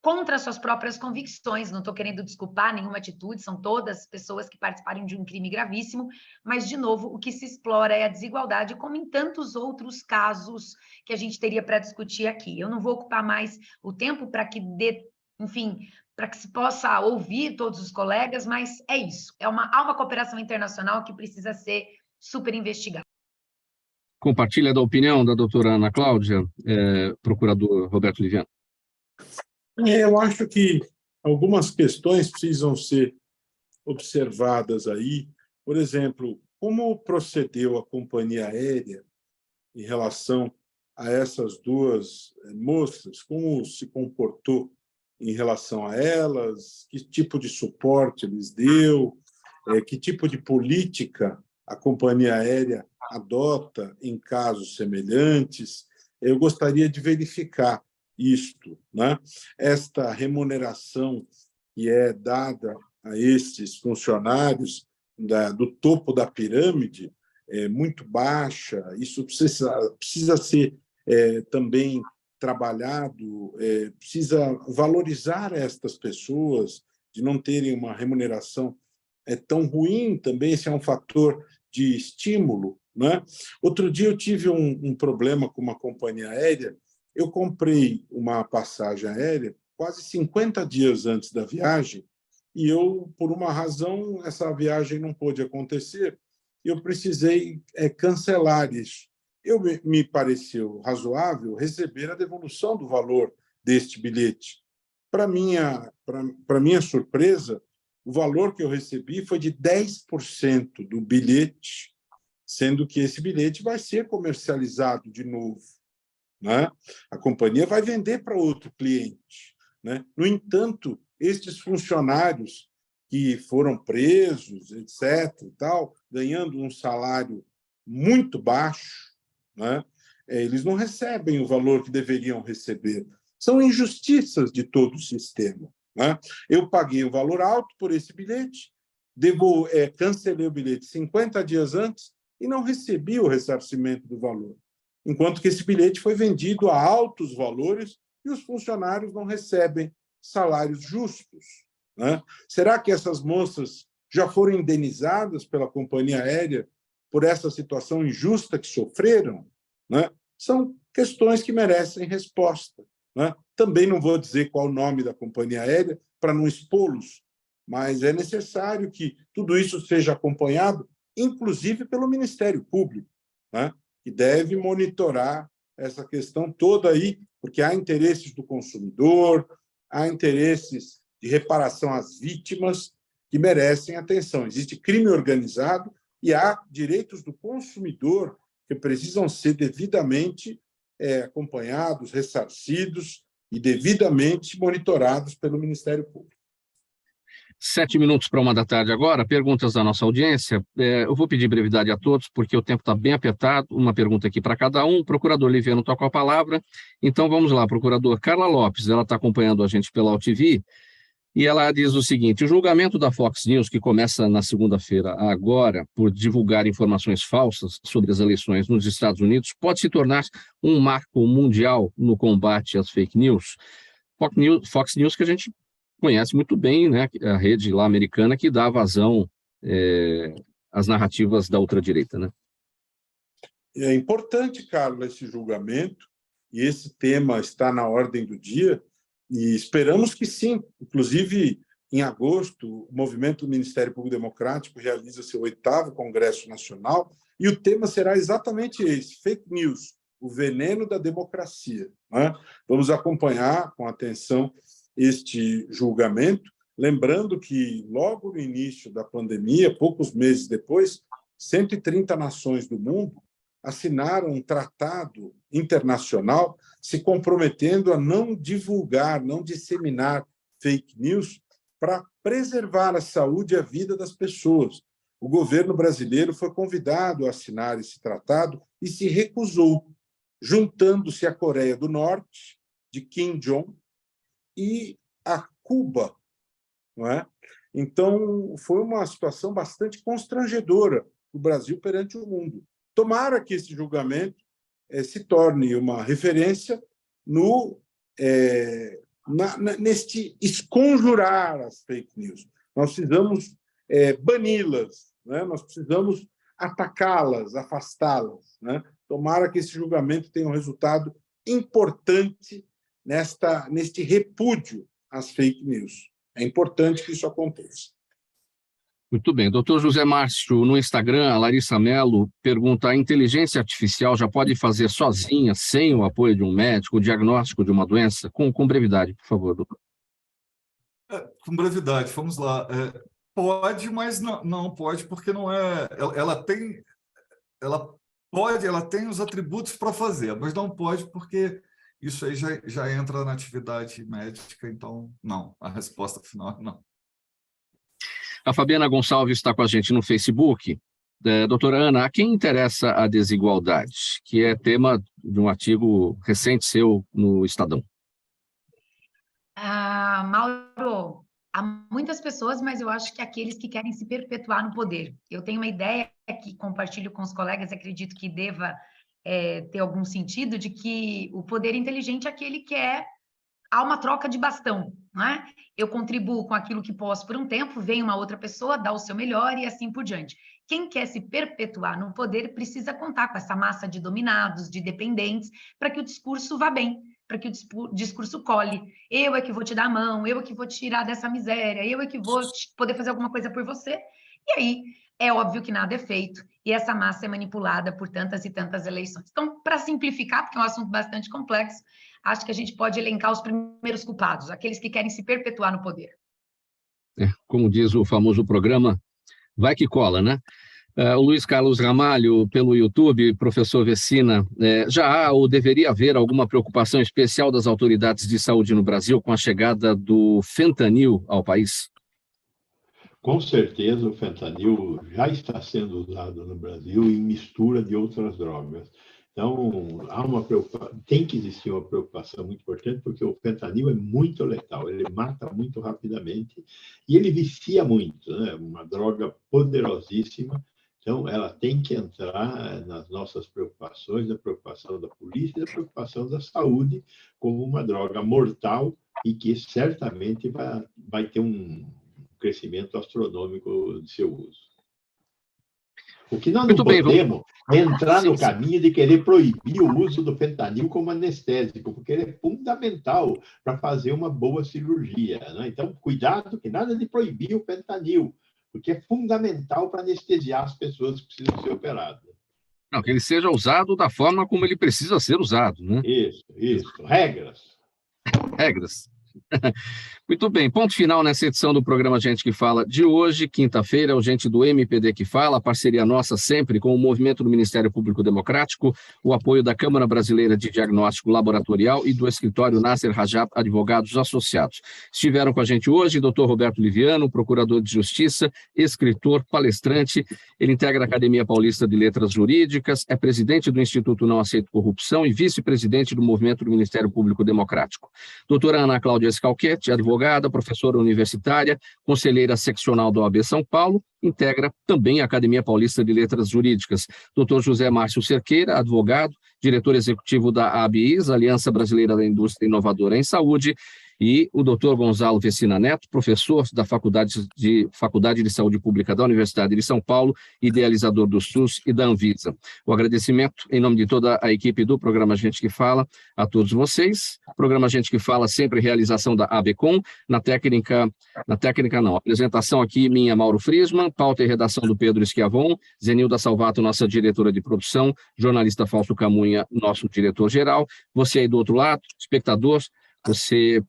S3: contra suas próprias convicções. Não estou querendo desculpar nenhuma atitude, são todas pessoas que participaram de um crime gravíssimo, mas, de novo, o que se explora é a desigualdade, como em tantos outros casos que a gente teria para discutir aqui. Eu não vou ocupar mais o tempo para que para que se possa ouvir todos os colegas, mas é isso. Há uma cooperação internacional que precisa ser super investigada.
S2: Compartilha da opinião da doutora Ana Cláudia, procurador Roberto Liviano.
S6: Eu acho que algumas questões precisam ser observadas aí. Por exemplo, como procedeu a companhia aérea em relação a essas duas moças? Como se comportou em relação a elas? Que tipo de suporte lhes deu? Que tipo de política a companhia aérea adota em casos semelhantes? Eu gostaria de verificar isto, né? Esta remuneração que é dada a estes funcionários do topo da pirâmide é muito baixa. Isso precisa ser também trabalhado, precisa valorizar estas pessoas, de não terem uma remuneração tão ruim também. Esse é um fator de estímulo, né? Outro dia eu tive um problema com uma companhia aérea. Eu comprei uma passagem aérea quase 50 dias antes da viagem e eu, por uma razão, essa viagem não pôde acontecer e eu precisei cancelar isso. Me pareceu razoável receber a devolução do valor deste bilhete. Para minha surpresa, o valor que eu recebi foi de 10% do bilhete, sendo que esse bilhete vai ser comercializado de novo, né? A companhia vai vender para outro cliente, né? No entanto, estes funcionários que foram presos, etc., e tal, ganhando um salário muito baixo, né? Eles não recebem o valor que deveriam receber. São injustiças de todo o sistema, né? Eu paguei um valor alto por esse bilhete, cancelei o bilhete 50 dias antes e não recebi o ressarcimento do valor, enquanto que esse bilhete foi vendido a altos valores e os funcionários não recebem salários justos, né? Será que essas moças já foram indenizadas pela companhia aérea por essa situação injusta que sofreram, né? São questões que merecem resposta, né? Também não vou dizer qual o nome da companhia aérea para não expô-los, mas é necessário que tudo isso seja acompanhado, inclusive pelo Ministério Público, né? Que deve monitorar essa questão toda aí, porque há interesses do consumidor, há interesses de reparação às vítimas que merecem atenção. Existe crime organizado e há direitos do consumidor que precisam ser devidamente acompanhados, ressarcidos e devidamente monitorados pelo Ministério Público.
S2: 7 minutos para 13h agora, perguntas da nossa audiência. Eu vou pedir brevidade a todos, porque o tempo está bem apertado. Uma pergunta aqui para cada um. O procurador Liviano toca a palavra. Então, vamos lá, procurador. Carla Lopes, ela está acompanhando a gente pela UTV, e ela diz o seguinte: o julgamento da Fox News, que começa na segunda-feira agora, por divulgar informações falsas sobre as eleições nos Estados Unidos, pode se tornar um marco mundial no combate às fake news? Fox News, que a gente conhece muito bem, né? A rede lá americana que dá vazão às narrativas da ultradireita, né?
S6: É importante, Carlos, esse julgamento, e esse tema está na ordem do dia, e esperamos que sim. Inclusive, em agosto, o Movimento do Ministério Público Democrático realiza seu 8º Congresso Nacional, e o tema será exatamente esse: fake news, o veneno da democracia, né? Vamos acompanhar com atenção este julgamento, lembrando que, logo no início da pandemia, poucos meses depois, 130 nações do mundo assinaram um tratado internacional se comprometendo a não divulgar, não disseminar fake news para preservar a saúde e a vida das pessoas. O governo brasileiro foi convidado a assinar esse tratado e se recusou, juntando-se à Coreia do Norte, de Kim Jong, e a Cuba, não é? Então, foi uma situação bastante constrangedora do Brasil perante o mundo. Tomara que esse julgamento se torne uma referência neste esconjurar as fake news. Nós precisamos bani-las, né? Nós precisamos atacá-las, afastá-las, né? Tomara que esse julgamento tenha um resultado importante neste repúdio às fake news. É importante que isso aconteça.
S2: Muito bem. Doutor José Márcio, no Instagram, a Larissa Mello pergunta: a inteligência artificial já pode fazer sozinha, sem o apoio de um médico, o diagnóstico de uma doença? Com brevidade, por favor, doutor.
S4: Com brevidade, vamos lá. Pode, mas não pode, porque não é... Ela tem os atributos para fazer, mas não pode porque isso aí já entra na atividade médica, então não. A resposta final é não.
S2: A Fabiana Gonçalves está com a gente no Facebook. Doutora Ana, a quem interessa a desigualdade? Que é tema de um artigo recente seu no Estadão.
S3: Mauro, há muitas pessoas, mas eu acho que aqueles que querem se perpetuar no poder. Eu tenho uma ideia que compartilho com os colegas, acredito que deva ter algum sentido, de que o poder inteligente é aquele que há uma troca de bastão, não é? Eu contribuo com aquilo que posso por um tempo, vem uma outra pessoa, dá o seu melhor e assim por diante. Quem quer se perpetuar no poder precisa contar com essa massa de dominados, de dependentes, para que o discurso vá bem, para que o discurso cole. Eu é que vou te dar a mão, eu é que vou te tirar dessa miséria, eu é que vou poder fazer alguma coisa por você. E aí, é óbvio que nada é feito, e essa massa é manipulada por tantas e tantas eleições. Então, para simplificar, porque é um assunto bastante complexo, acho que a gente pode elencar os primeiros culpados, aqueles que querem se perpetuar no poder.
S2: Como diz o famoso programa, vai que cola, né? O Luiz Carlos Ramalho, pelo YouTube, professor Vecina, já há ou deveria haver alguma preocupação especial das autoridades de saúde no Brasil com a chegada do fentanil ao país?
S5: Com certeza, o fentanil já está sendo usado no Brasil em mistura de outras drogas. Então, tem que existir uma preocupação muito importante, porque o fentanil é muito letal, ele mata muito rapidamente e ele vicia muito, né? Uma droga poderosíssima. Então, ela tem que entrar nas nossas preocupações, da preocupação da polícia e da preocupação da saúde, como uma droga mortal e que certamente vai ter um crescimento astronômico de seu uso. O que nós não podemos é entrar no caminho de querer proibir o uso do fentanil como anestésico, porque ele é fundamental para fazer uma boa cirurgia, né? Então, cuidado, que nada de proibir o fentanil, porque é fundamental para anestesiar as pessoas que precisam ser operadas.
S2: Não, que ele seja usado da forma como ele precisa ser usado, né?
S5: Isso. Regras.
S2: Muito bem, ponto final nessa edição do programa Gente que Fala de hoje, quinta-feira, o Gente do MPD que Fala, a parceria nossa sempre com o movimento do Ministério Público Democrático, o apoio da Câmara Brasileira de Diagnóstico Laboratorial e do escritório Nasser Rajab Advogados Associados. Estiveram com a gente hoje o Dr. Roberto Liviano, procurador de Justiça, escritor, palestrante, ele integra a Academia Paulista de Letras Jurídicas, é presidente do Instituto Não Aceito Corrupção e vice-presidente do movimento do Ministério Público Democrático. Doutora Ana Cláudia Scalchetti, advogada, professora universitária, conselheira seccional da OAB São Paulo, integra também a Academia Paulista de Letras Jurídicas. Dr. José Márcio Cerqueira, advogado, diretor executivo da ABIS, Aliança Brasileira da Indústria Inovadora em Saúde, e o doutor Gonzalo Vecina Neto, professor da Faculdade de Saúde Pública da Universidade de São Paulo, idealizador do SUS e da Anvisa. O agradecimento em nome de toda a equipe do programa Gente que Fala a todos vocês. Programa Gente que Fala, sempre realização da ABCom, apresentação aqui minha, Mauro Friesman, pauta e redação do Pedro Schiavon, Zenilda Salvato, nossa diretora de produção, jornalista Fausto Camunha, nosso diretor-geral, você aí do outro lado, espectador, você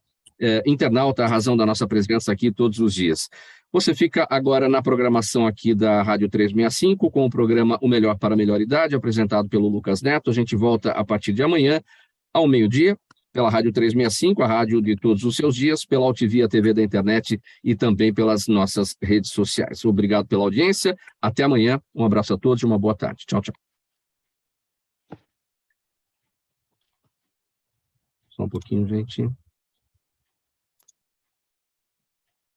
S2: internauta, a razão da nossa presença aqui todos os dias. Você fica agora na programação aqui da Rádio 365 com o programa O Melhor para a Melhor Idade, apresentado pelo Lucas Neto. A gente volta a partir de amanhã, ao meio-dia, pela Rádio 365, a rádio de todos os seus dias, pela Altivia TV da internet e também pelas nossas redes sociais. Obrigado pela audiência, até amanhã, um abraço a todos e uma boa tarde. Tchau, tchau. Só um pouquinho, gente.